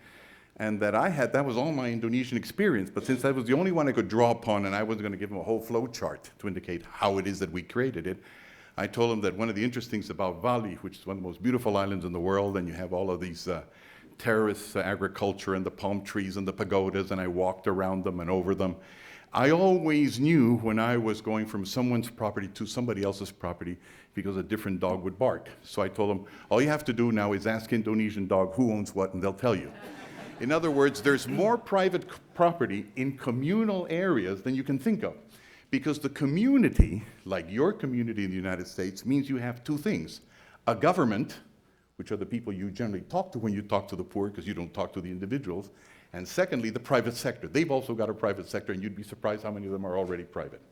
and that was all my Indonesian experience, but since that was the only one I could draw upon and I wasn't going to give him a whole flow chart to indicate how it is that we created it, I told him that one of the interesting things about Bali, which is one of the most beautiful islands in the world, and you have all of these terrace agriculture and the palm trees and the pagodas, and I walked around them and over them. I always knew when I was going from someone's property to somebody else's property because a different dog would bark. So I told him, all you have to do now is ask Indonesian dog who owns what, and they'll tell you. In other words, there's more private property in communal areas than you can think of. Because the community, like your community in the United States, means you have 2 things. A government, which are the people you generally talk to when you talk to the poor, because you don't talk to the individuals. And secondly, the private sector. They've also got a private sector, and you'd be surprised how many of them are already private.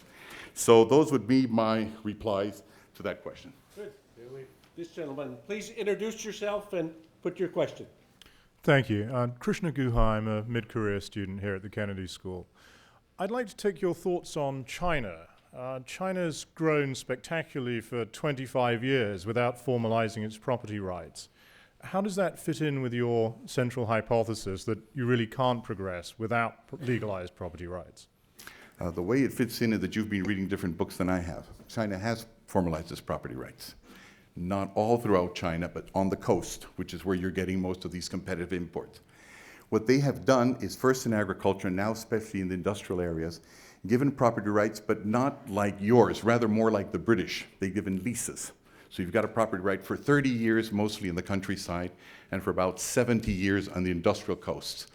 So those would be my replies to that question. Good. This gentleman, please introduce yourself and put your question. Thank you. Krishna Guha, I'm a mid-career student here at the Kennedy School. I'd like to take your thoughts on China. China's grown spectacularly for 25 years without formalizing its property rights. How does that fit in with your central hypothesis that you really can't progress without legalized property rights? The way it fits in is that you've been reading different books than I have. China has formalized its property rights. Not all throughout China, but on the coast, which is where you're getting most of these competitive imports. What they have done is first in agriculture, and now especially in the industrial areas, given property rights, but not like yours, rather more like the British. They've given leases. So you've got a property right for 30 years, mostly in the countryside, and for about 70 years on the industrial coasts.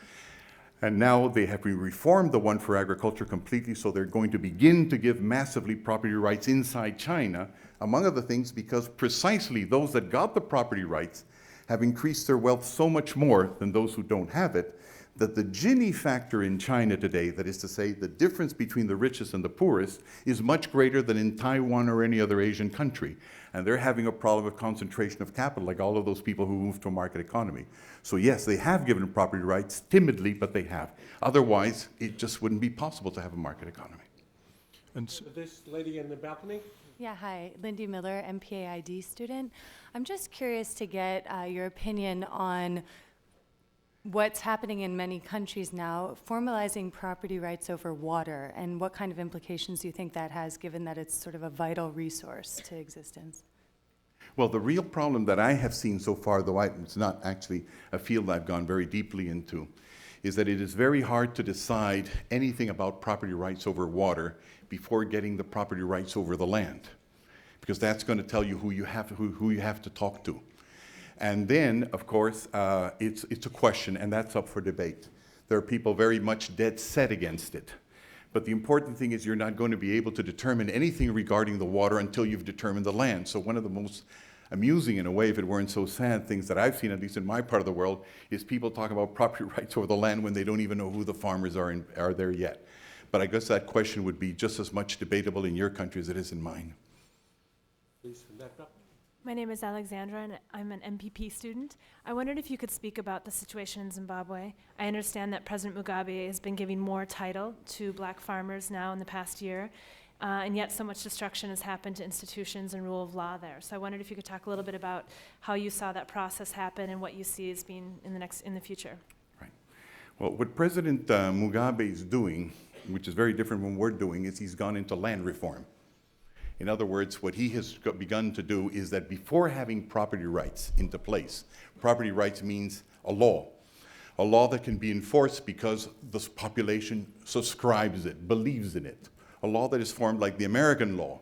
And now they have reformed the one for agriculture completely, so they're going to begin to give massively property rights inside China, among other things, because precisely those that got the property rights have increased their wealth so much more than those who don't have it, that the Gini factor in China today, that is to say, the difference between the richest and the poorest, is much greater than in Taiwan or any other Asian country. And they're having a problem of concentration of capital, like all of those people who moved to a market economy. So yes, they have given property rights, timidly, but they have. Otherwise, it just wouldn't be possible to have a market economy. And This lady in the balcony? Yeah, hi, Lindy Miller, MPAID student. I'm just curious to get your opinion on what's happening in many countries now, formalizing property rights over water, and what kind of implications do you think that has, given that it's sort of a vital resource to existence? Well, the real problem that I have seen so far, though it's not actually a field I've gone very deeply into, is that it is very hard to decide anything about property rights over water before getting the property rights over the land, because that's going to tell you who you have to talk to. And then, of course, it's a question, and that's up for debate. There are people very much dead set against it. But the important thing is you're not going to be able to determine anything regarding the water until you've determined the land. So one of the most amusing, in a way, if it weren't so sad, things that I've seen, at least in my part of the world, is people talking about property rights over the land when they don't even know who the farmers are there yet. But I guess that question would be just as much debatable in your country as it is in mine. Please, back up. My name is Alexandra, and I'm an MPP student. I wondered if you could speak about the situation in Zimbabwe. I understand that President Mugabe has been giving more title to black farmers now in the past year, and yet so much destruction has happened to institutions and rule of law there. So I wondered if you could talk a little bit about how you saw that process happen and what you see as being in the future. Right. Well, what President Mugabe is doing, which is very different from what we're doing, is he's gone into land reform. In other words, what he has begun to do is that before having property rights into place, property rights means a law that can be enforced because the population subscribes it, believes in it. A law that is formed like the American law,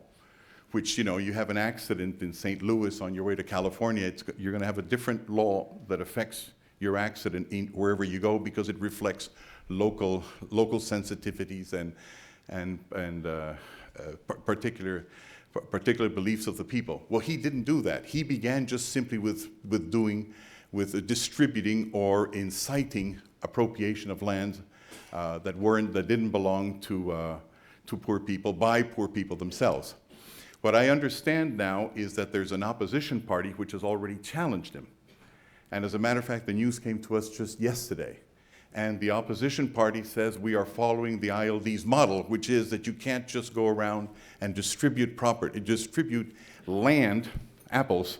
which, you have an accident in St. Louis on your way to California, you're going to have a different law that affects your accident wherever you go because it reflects local sensitivities and particular beliefs of the people. Well, he didn't do that. He began just simply with distributing or inciting appropriation of lands that didn't belong to poor people by poor people themselves. What I understand now is that there's an opposition party which has already challenged him. And as a matter of fact, the news came to us just yesterday. And the opposition party says we are following the ILD's model, which is that you can't just go around and distribute land, apples,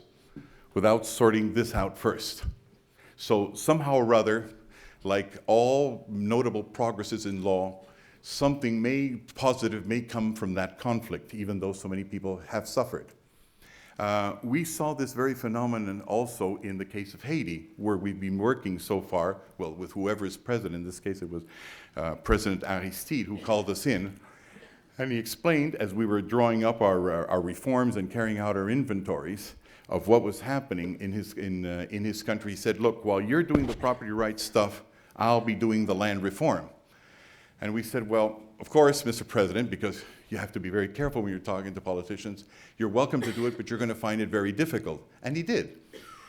without sorting this out first. So somehow or other, like all notable progresses in law, something positive may come from that conflict, even though so many people have suffered. We saw this very phenomenon also in the case of Haiti, where we've been working so far, well, with whoever is president. In this case, it was President Aristide who called us in. And he explained, as we were drawing up our reforms and carrying out our inventories of what was happening in his country, he said, look, while you're doing the property rights stuff, I'll be doing the land reform. And we said, well, of course, Mr. President, because you have to be very careful when you're talking to politicians. You're welcome to do it, but you're going to find it very difficult. And he did.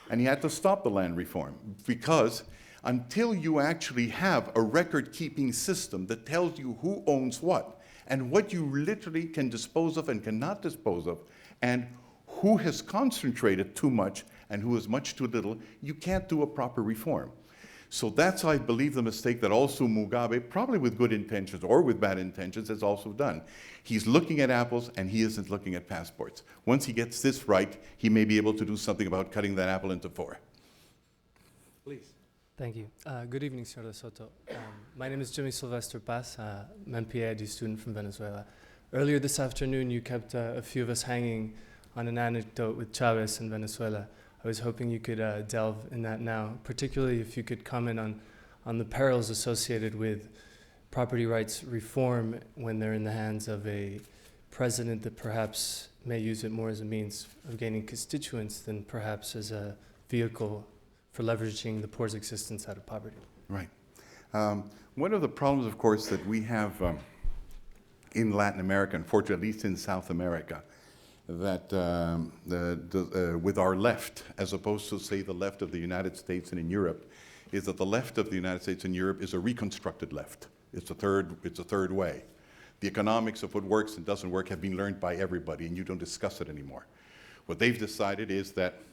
And he had to stop the land reform because until you actually have a record-keeping system that tells you who owns what and what you literally can dispose of and cannot dispose of, and who has concentrated too much and who has much too little, you can't do a proper reform. So that's, I believe, the mistake that also Mugabe, probably with good intentions or with bad intentions, has also done. He's looking at apples and he isn't looking at passports. Once he gets this right, he may be able to do something about cutting that apple into four. Please. Thank you. Good evening, Senor De Soto. My name is Jimmy Sylvester Paz. I'm an MPAID student from Venezuela. Earlier this afternoon, you kept a few of us hanging on an anecdote with Chavez in Venezuela. I was hoping you could delve in that now, particularly if you could comment on the perils associated with property rights reform when they're in the hands of a president that perhaps may use it more as a means of gaining constituents than perhaps as a vehicle for leveraging the poor's existence out of poverty. Right. One of the problems, of course, that we have in Latin America, unfortunately, at least in South America, that with our left, as opposed to, say, the left of the United States and in Europe, is that the left of the United States and Europe is a reconstructed left. It's a third way. The economics of what works and doesn't work have been learned by everybody, and you don't discuss it anymore. What they've decided is that,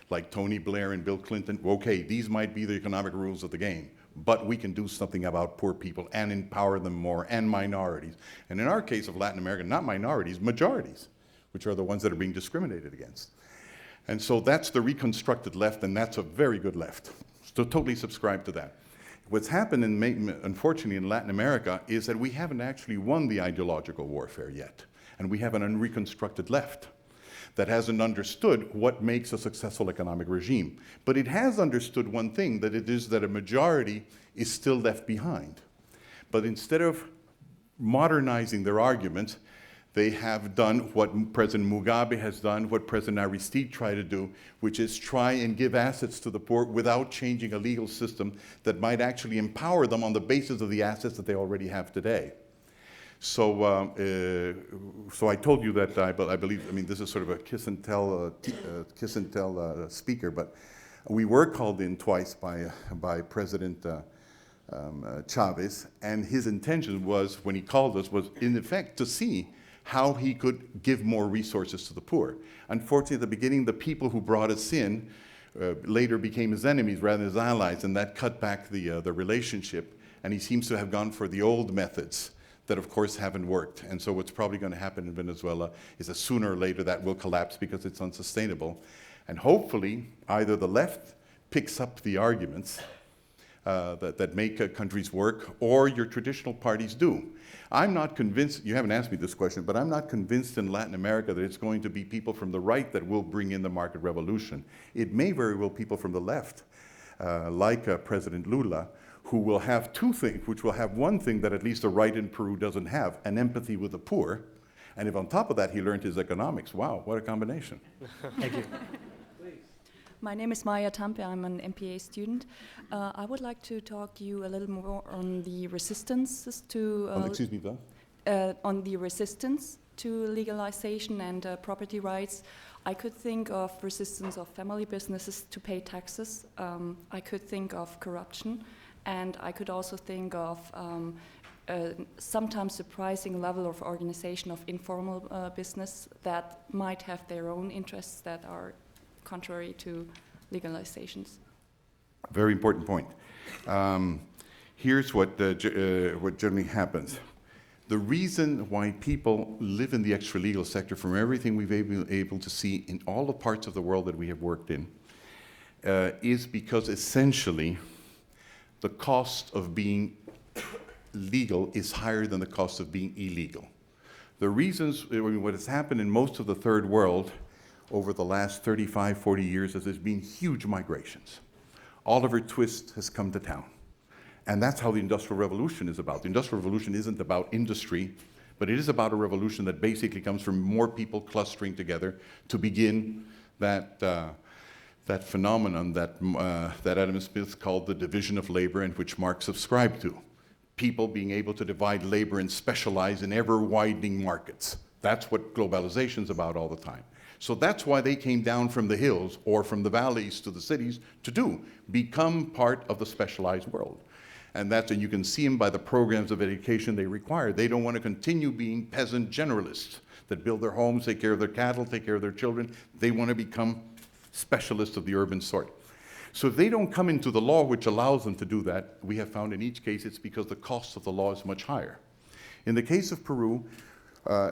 like Tony Blair and Bill Clinton, okay, these might be the economic rules of the game, but we can do something about poor people and empower them more, and minorities. And in our case of Latin America, not minorities, majorities, which are the ones that are being discriminated against. And so that's the reconstructed left, and that's a very good left. So totally subscribe to that. What's happened, unfortunately, in Latin America is that we haven't actually won the ideological warfare yet. And we have an unreconstructed left that hasn't understood what makes a successful economic regime. But it has understood one thing, that it is that a majority is still left behind. But instead of modernizing their arguments, they have done what President Mugabe has done, what President Aristide tried to do, which is try and give assets to the poor without changing a legal system that might actually empower them on the basis of the assets that they already have today. So, so I told you that I believe, I mean, this is sort of a kiss and tell speaker, but we were called in twice by President Chavez, and his intention was, when he called us, was in effect to see how he could give more resources to the poor. Unfortunately, at the beginning, the people who brought us in later became his enemies rather than his allies, and that cut back the relationship, and he seems to have gone for the old methods that, of course, haven't worked. And so what's probably going to happen in Venezuela is that sooner or later that will collapse because it's unsustainable. And hopefully, either the left picks up the arguments that make countries work, or your traditional parties do. I'm not convinced, you haven't asked me this question, but I'm not convinced in Latin America that it's going to be people from the right that will bring in the market revolution. It may very well be people from the left, like President Lula, who will have two things, which will have one thing that at least the right in Peru doesn't have, an empathy with the poor. And if on top of that he learned his economics, wow, what a combination. Thank you. My name is Maya Tampe. I'm an MPA student. I would like to talk to you a little more on the resistance to Excuse me, though? on the resistance to legalization and property rights. I could think of resistance of family businesses to pay taxes. I could think of corruption, and I could also think of a sometimes surprising level of organization of informal business that might have their own interests that are contrary to legalizations. Very important point. Here's what generally happens. The reason why people live in the extra-legal sector, from everything we've been able to see in all the parts of the world that we have worked in, is because essentially the cost of being legal is higher than the cost of being illegal. The reasons, I mean, what has happened in most of the third world over the last 35, 40 years is there's been huge migrations. Oliver Twist has come to town. And that's how the Industrial Revolution is about. The Industrial Revolution isn't about industry, but it is about a revolution that basically comes from more people clustering together to begin that phenomenon that Adam Smith called the division of labor, and which Marx subscribed to. People being able to divide labor and specialize in ever-widening markets. That's what globalization is about all the time. So that's why they came down from the hills or from the valleys to the cities to become part of the specialized world. And you can see them by the programs of education they require. They don't want to continue being peasant generalists that build their homes, take care of their cattle, take care of their children. They want to become specialists of the urban sort. So if they don't come into the law which allows them to do that, we have found in each case it's because the cost of the law is much higher. In the case of Peru,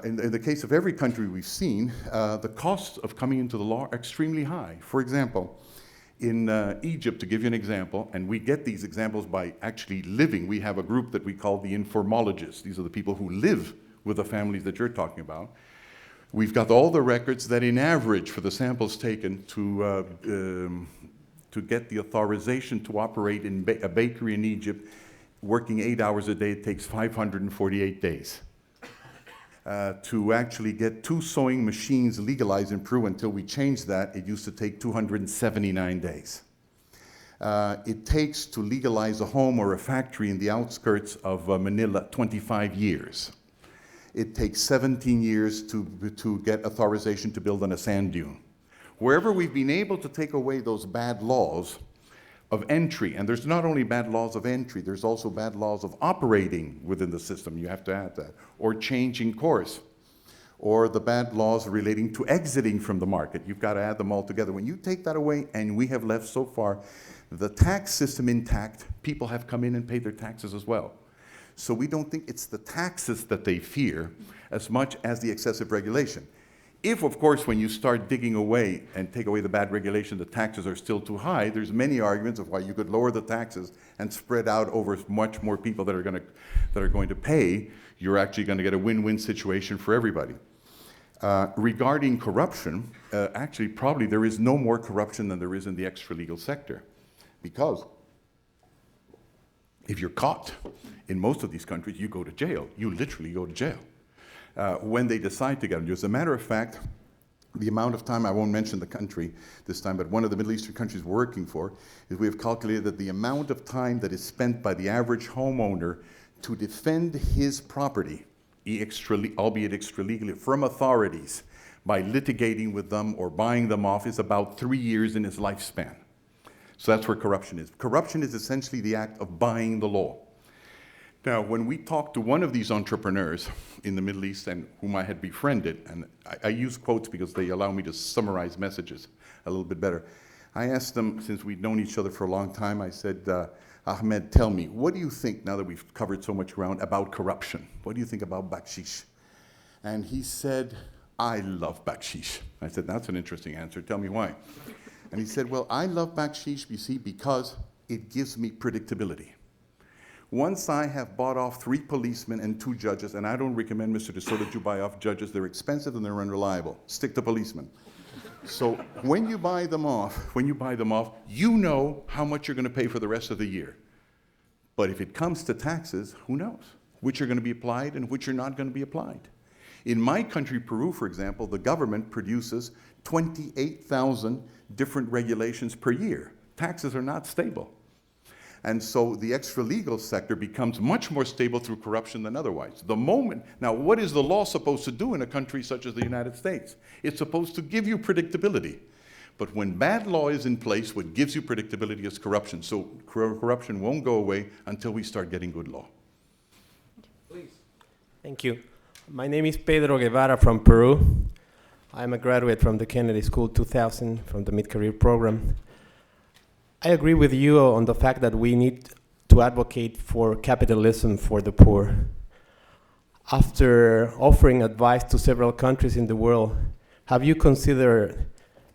in the case of every country we've seen, the costs of coming into the law are extremely high. For example, In Egypt, to give you an example, and we get these examples by actually living, we have a group that we call the informologists. These are the people who live with the families that you're talking about. We've got all the records that in average for the samples taken to get the authorization to operate in a bakery in Egypt, working 8 hours a day, it takes 548 days. To actually get 2 sewing machines legalized in Peru, until we changed that, it used to take 279 days. It takes to legalize a home or a factory in the outskirts of Manila 25 years. It takes 17 years to get authorization to build on a sand dune. Wherever we've been able to take away those bad laws of entry, and there's not only bad laws of entry, there's also bad laws of operating within the system, you have to add that, or changing course, or the bad laws relating to exiting from the market. You've got to add them all together. When you take that away, and we have left so far the tax system intact, people have come in and paid their taxes as well. So we don't think it's the taxes that they fear as much as the excessive regulation. If, of course, when you start digging away and take away the bad regulation, the taxes are still too high, there's many arguments of why you could lower the taxes and spread out over much more people that are going to pay. You're actually going to get a win-win situation for everybody. Regarding corruption, actually, probably there is no more corruption than there is in the extra-legal sector. Because if you're caught in most of these countries, you go to jail. You literally go to jail. When they decide to get you. As a matter of fact, the amount of time, I won't mention the country this time, but one of the Middle Eastern countries we're working for, is we have calculated that the amount of time that is spent by the average homeowner to defend his property, albeit extra-legally, from authorities by litigating with them or buying them off, is about 3 years in his lifespan. So that's where corruption is. Corruption is essentially the act of buying the law. Now, when we talked to one of these entrepreneurs in the Middle East and whom I had befriended, and I use quotes because they allow me to summarize messages a little bit better. I asked them, since we'd known each other for a long time, I said, Ahmed, tell me, what do you think, now that we've covered so much ground, about corruption? What do you think about bakshish? And he said, I love bakshish. I said, that's an interesting answer. Tell me why. And he said, well, I love bakshish, you see, because it gives me predictability. Once I have bought off 3 policemen and 2 judges, and I don't recommend Mr. De Soto that you buy off judges, they're expensive and they're unreliable. Stick to policemen. So when you buy them off, you know how much you're going to pay for the rest of the year. But if it comes to taxes, who knows? Which are going to be applied and which are not going to be applied. In my country, Peru, for example, the government produces 28,000 different regulations per year. Taxes are not stable. And so the extra-legal sector becomes much more stable through corruption than otherwise. Now, what is the law supposed to do in a country such as the United States? It's supposed to give you predictability. But when bad law is in place, what gives you predictability is corruption. So corruption won't go away until we start getting good law. Please. Thank you. My name is Pedro Guevara from Peru. I'm a graduate from the Kennedy School 2000 from the mid-career program. I agree with you on the fact that we need to advocate for capitalism for the poor. After offering advice to several countries in the world, have you considered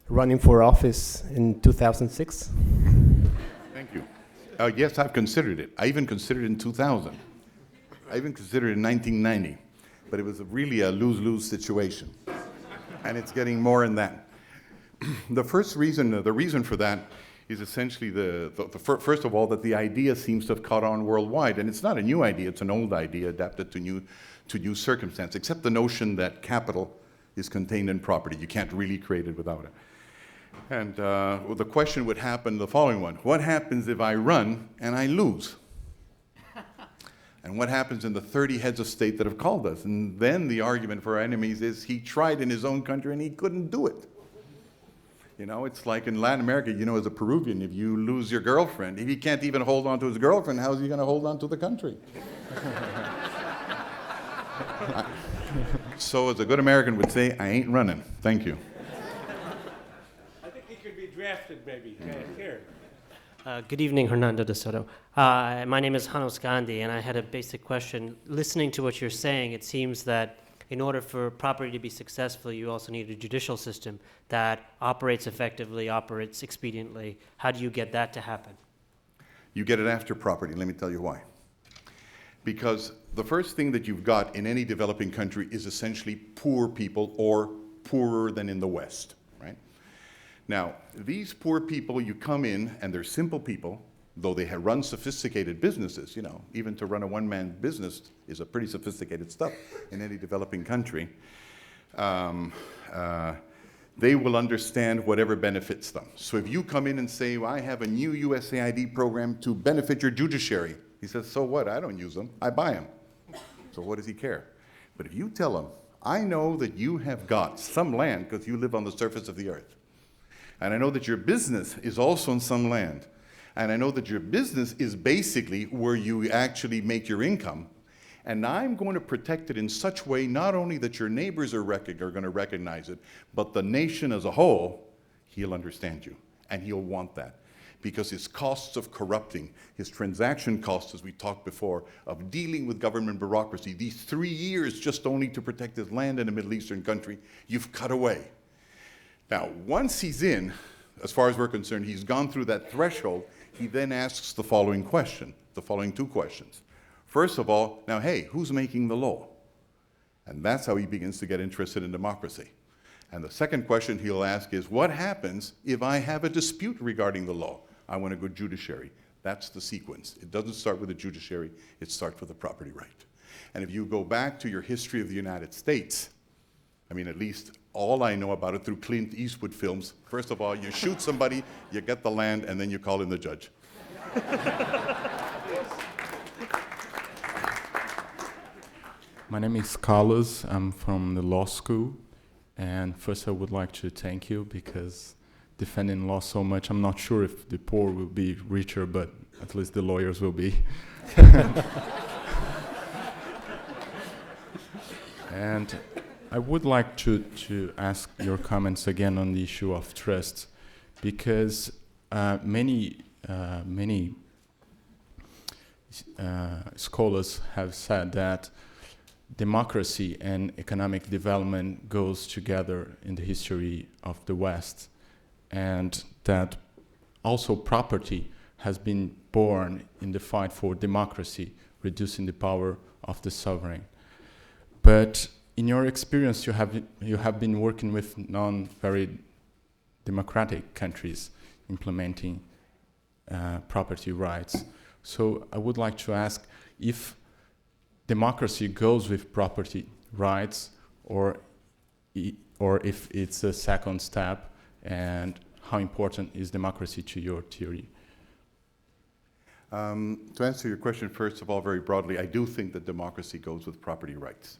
running for office in 2006? Thank you. Yes, I've considered it. I even considered it in 2000. I even considered it in 1990. But it was really a lose-lose situation. And it's getting more in that. The reason for that is essentially first of all, that the idea seems to have caught on worldwide. And it's not a new idea, it's an old idea adapted to new circumstances, except the notion that capital is contained in property. You can't really create it without it. And the question would happen, the following one: what happens if I run and I lose? And what happens in the 30 heads of state that have called us? And then the argument for our enemies is he tried in his own country and he couldn't do it. You know, it's like in Latin America, you know, as a Peruvian, if you lose your girlfriend, if he can't even hold on to his girlfriend, how is he going to hold on to the country? So as a good American would say, I ain't running. Thank you. I think he could be drafted, maybe. Here. Good evening, Hernando De Soto. My name is Hanos Gandhi, and I had a basic question. Listening to what you're saying, it seems that in order for property to be successful, you also need a judicial system that operates effectively, operates expediently. How do you get that to happen? You get it after property. Let me tell you why. Because the first thing that you've got in any developing country is essentially poor people, or poorer than in the West, right? Now, these poor people, you come in, and they're simple people, though they run sophisticated businesses, you know, even to run a one-man business is a pretty sophisticated stuff in any developing country. They will understand whatever benefits them. So if you come in and say, well, I have a new USAID program to benefit your judiciary, he says, so what? I don't use them. I buy them. So what does he care? But if you tell him, I know that you have got some land because you live on the surface of the earth, and I know that your business is also on some land, and I know that your business is basically where you actually make your income, and I'm going to protect it in such a way not only that your neighbors are going to recognize it, but the nation as a whole, he'll understand you, and he'll want that. Because his costs of corrupting, his transaction costs, as we talked before, of dealing with government bureaucracy, these 3 years just only to protect his land in a Middle Eastern country, you've cut away. Now, once he's in, as far as we're concerned, he's gone through that threshold, he then asks the following question, the following two questions. First of all, now, hey, who's making the law? And that's how he begins to get interested in democracy. And the second question he'll ask is, what happens if I have a dispute regarding the law? I want to go judiciary. That's the sequence. It doesn't start with the judiciary, it starts with the property right. And if you go back to your history of the United States, I mean, at least all I know about it through Clint Eastwood films, first of all, you shoot somebody, you get the land, and then you call in the judge. My name is Carlos. I'm from the law school. And first I would like to thank you because defending law so much, I'm not sure if the poor will be richer, but at least the lawyers will be. And I would like to ask your comments again on the issue of trust, because many scholars have said that democracy and economic development goes together in the history of the West, and that also property has been born in the fight for democracy, reducing the power of the sovereign. But in your experience, you have been working with non-very democratic countries implementing property rights. So I would like to ask if democracy goes with property rights, or if it's a second step, and how important is democracy to your theory? To answer your question, first of all, very broadly, I do think that democracy goes with property rights.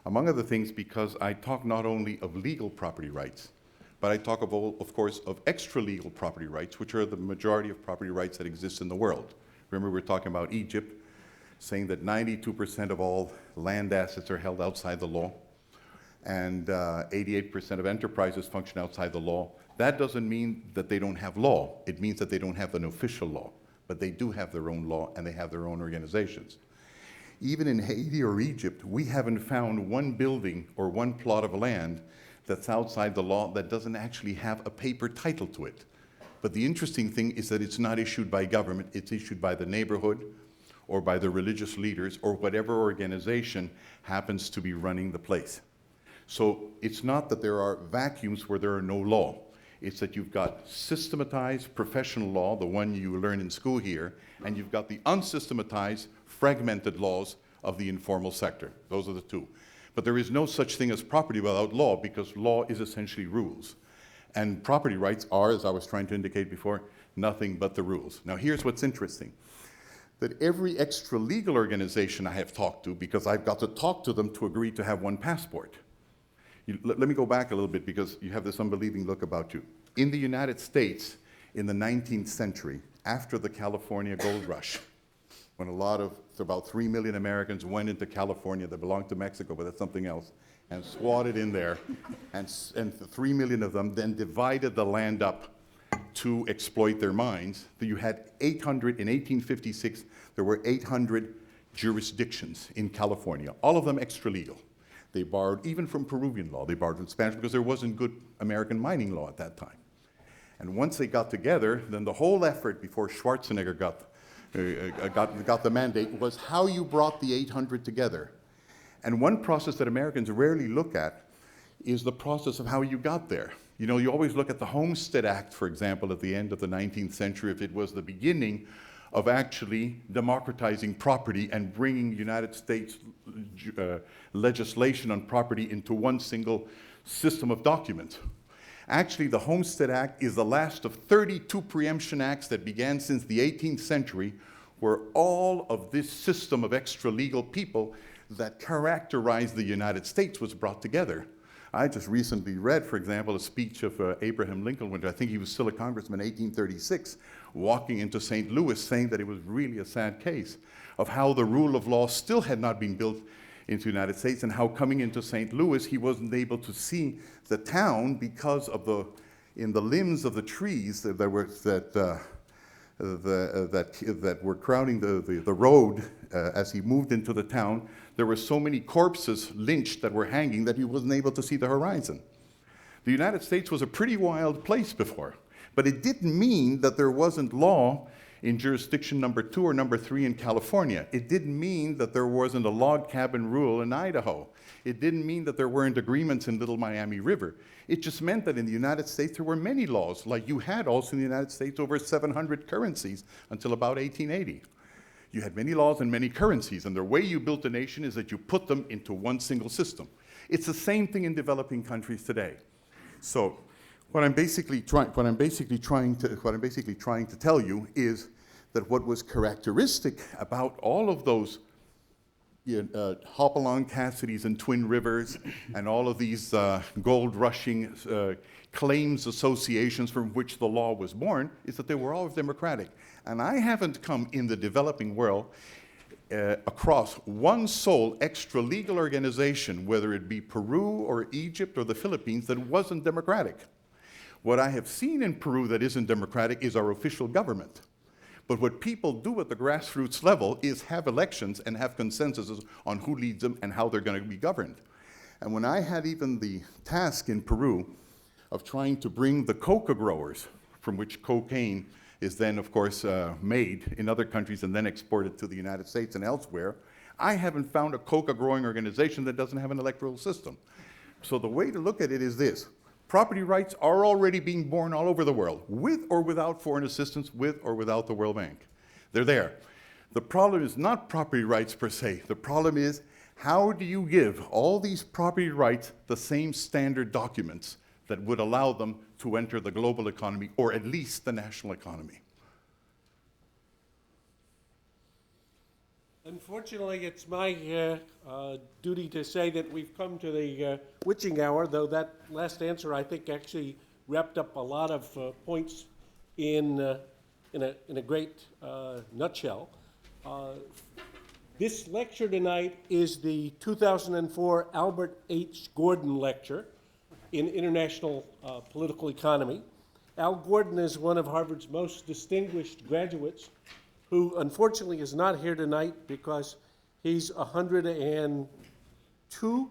Among other things, because I talk not only of legal property rights, but I talk of course, of extra-legal property rights, which are the majority of property rights that exist in the world. Remember, we're talking about Egypt, saying that 92% of all land assets are held outside the law, and 88% of enterprises function outside the law. That doesn't mean that they don't have law. It means that they don't have an official law, but they do have their own law, and they have their own organizations. Even in Haiti or Egypt, we haven't found one building or one plot of land that's outside the law that doesn't actually have a paper title to it. But the interesting thing is that it's not issued by government, it's issued by the neighborhood, or by the religious leaders, or whatever organization happens to be running the place. So it's not that there are vacuums where there are no law. It's that you've got systematized professional law, the one you learn in school here, and you've got the unsystematized, fragmented laws of the informal sector. Those are the two. But there is no such thing as property without law, because law is essentially rules. And property rights are, as I was trying to indicate before, nothing but the rules. Now here's what's interesting. That every extra-legal organization I have talked to, because I've got to talk to them to agree to have one passport. Let me go back a little bit, because you have this unbelieving look about you. In the United States, in the 19th century, after the California gold rush, when about 3 million Americans went into California that belonged to Mexico, but that's something else, and swatted in there, and 3 million of them then divided the land up to exploit their mines. You had 800, in 1856, there were 800 jurisdictions in California, all of them extra-legal. They borrowed even from Peruvian law. They borrowed from Spanish because there wasn't good American mining law at that time. And once they got together, then the whole effort before Schwarzenegger got the mandate was how you brought the 800 together. And one process that Americans rarely look at is the process of how you got there. You know, you always look at the Homestead Act, for example, at the end of the 19th century, if it was the beginning of actually democratizing property and bringing United States legislation on property into one single system of documents. Actually, the Homestead Act is the last of 32 preemption acts that began since the 18th century, where all of this system of extra-legal people that characterized the United States was brought together. I just recently read, for example, a speech of Abraham Lincoln, when I think he was still a congressman in 1836, walking into St. Louis saying that it was really a sad case of how the rule of law still had not been built into the United States, and how coming into St. Louis, he wasn't able to see the town because of in the limbs of the trees that were crowding the road as he moved into the town. There were so many corpses lynched that were hanging that he wasn't able to see the horizon. The United States was a pretty wild place before, but it didn't mean that there wasn't law in jurisdiction number 2 or number 3 in California. It didn't mean that there wasn't a log cabin rule in Idaho. It didn't mean that there weren't agreements in Little Miami River. It just meant that in the United States there were many laws, like you had also in the United States over 700 currencies until about 1880. You had many laws and many currencies, and the way you built a nation is that you put them into one single system. It's the same thing in developing countries today. So what I'm basically trying to tell you is that what was characteristic about all of those Hopalong Cassidys and Twin Rivers and all of these gold rushing claims associations from which the law was born is that they were all democratic. And I haven't come in the developing world across one sole extra-legal organization, whether it be Peru or Egypt or the Philippines, that wasn't democratic. What I have seen in Peru that isn't democratic is our official government. But what people do at the grassroots level is have elections and have consensuses on who leads them and how they're going to be governed. And when I had even the task in Peru of trying to bring the coca growers, from which cocaine is then, of course, made in other countries and then exported to the United States and elsewhere, I haven't found a coca growing organization that doesn't have an electoral system. So the way to look at it is this. Property rights are already being born all over the world, with or without foreign assistance, with or without the World Bank. They're there. The problem is not property rights per se. The problem is, how do you give all these property rights the same standard documents that would allow them to enter the global economy, or at least the national economy? Unfortunately, it's my duty to say that we've come to the witching hour, though that last answer, I think, actually wrapped up a lot of points in a great nutshell. This lecture tonight is the 2004 Albert H. Gordon Lecture in International Political Economy. Al Gordon is one of Harvard's most distinguished graduates, who unfortunately is not here tonight because he's 102.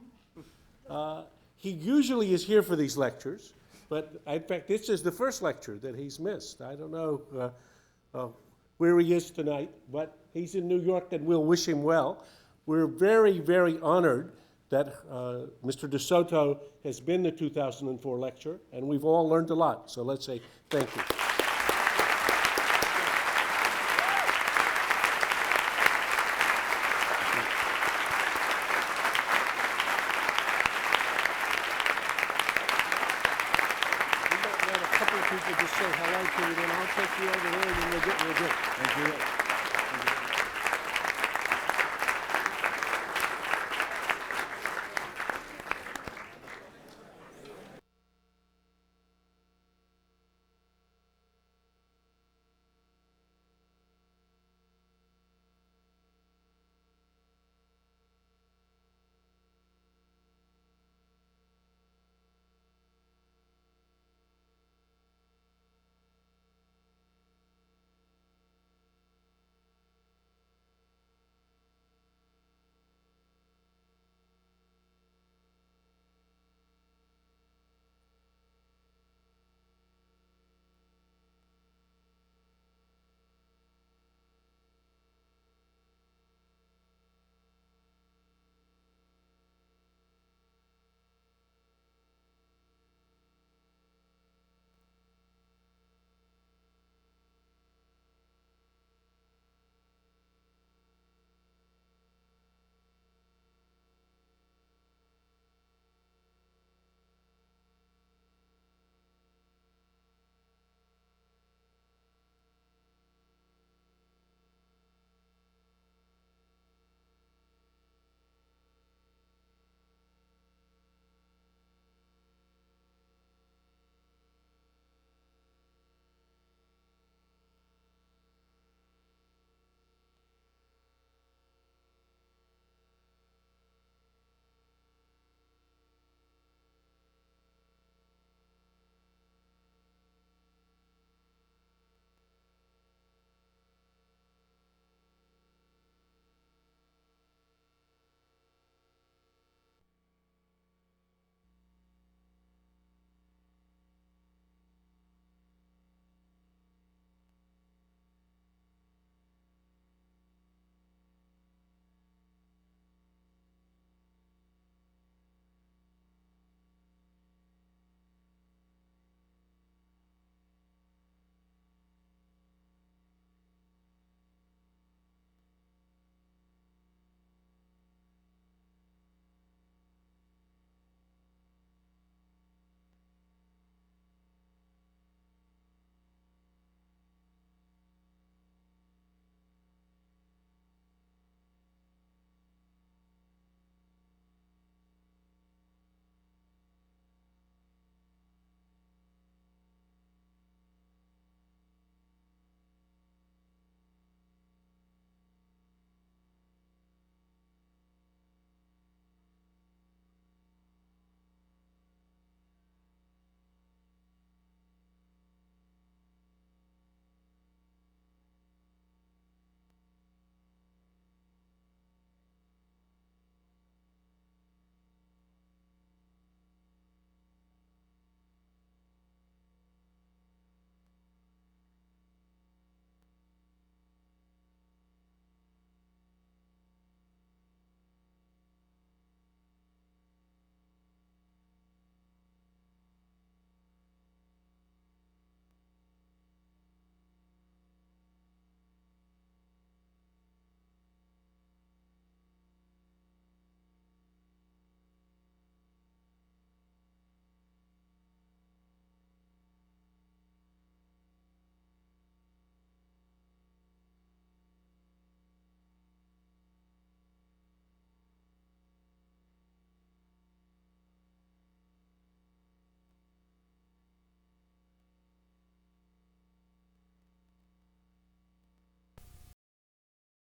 He usually is here for these lectures, but in fact, this is the first lecture that he's missed. I don't know where he is tonight, but he's in New York, and we'll wish him well. We're very, very honored that Mr. De Soto has been the 2004 lecturer, and we've all learned a lot, so let's say thank you. Just say hello to you, then I'll take you over there, and then we'll get. Thank you.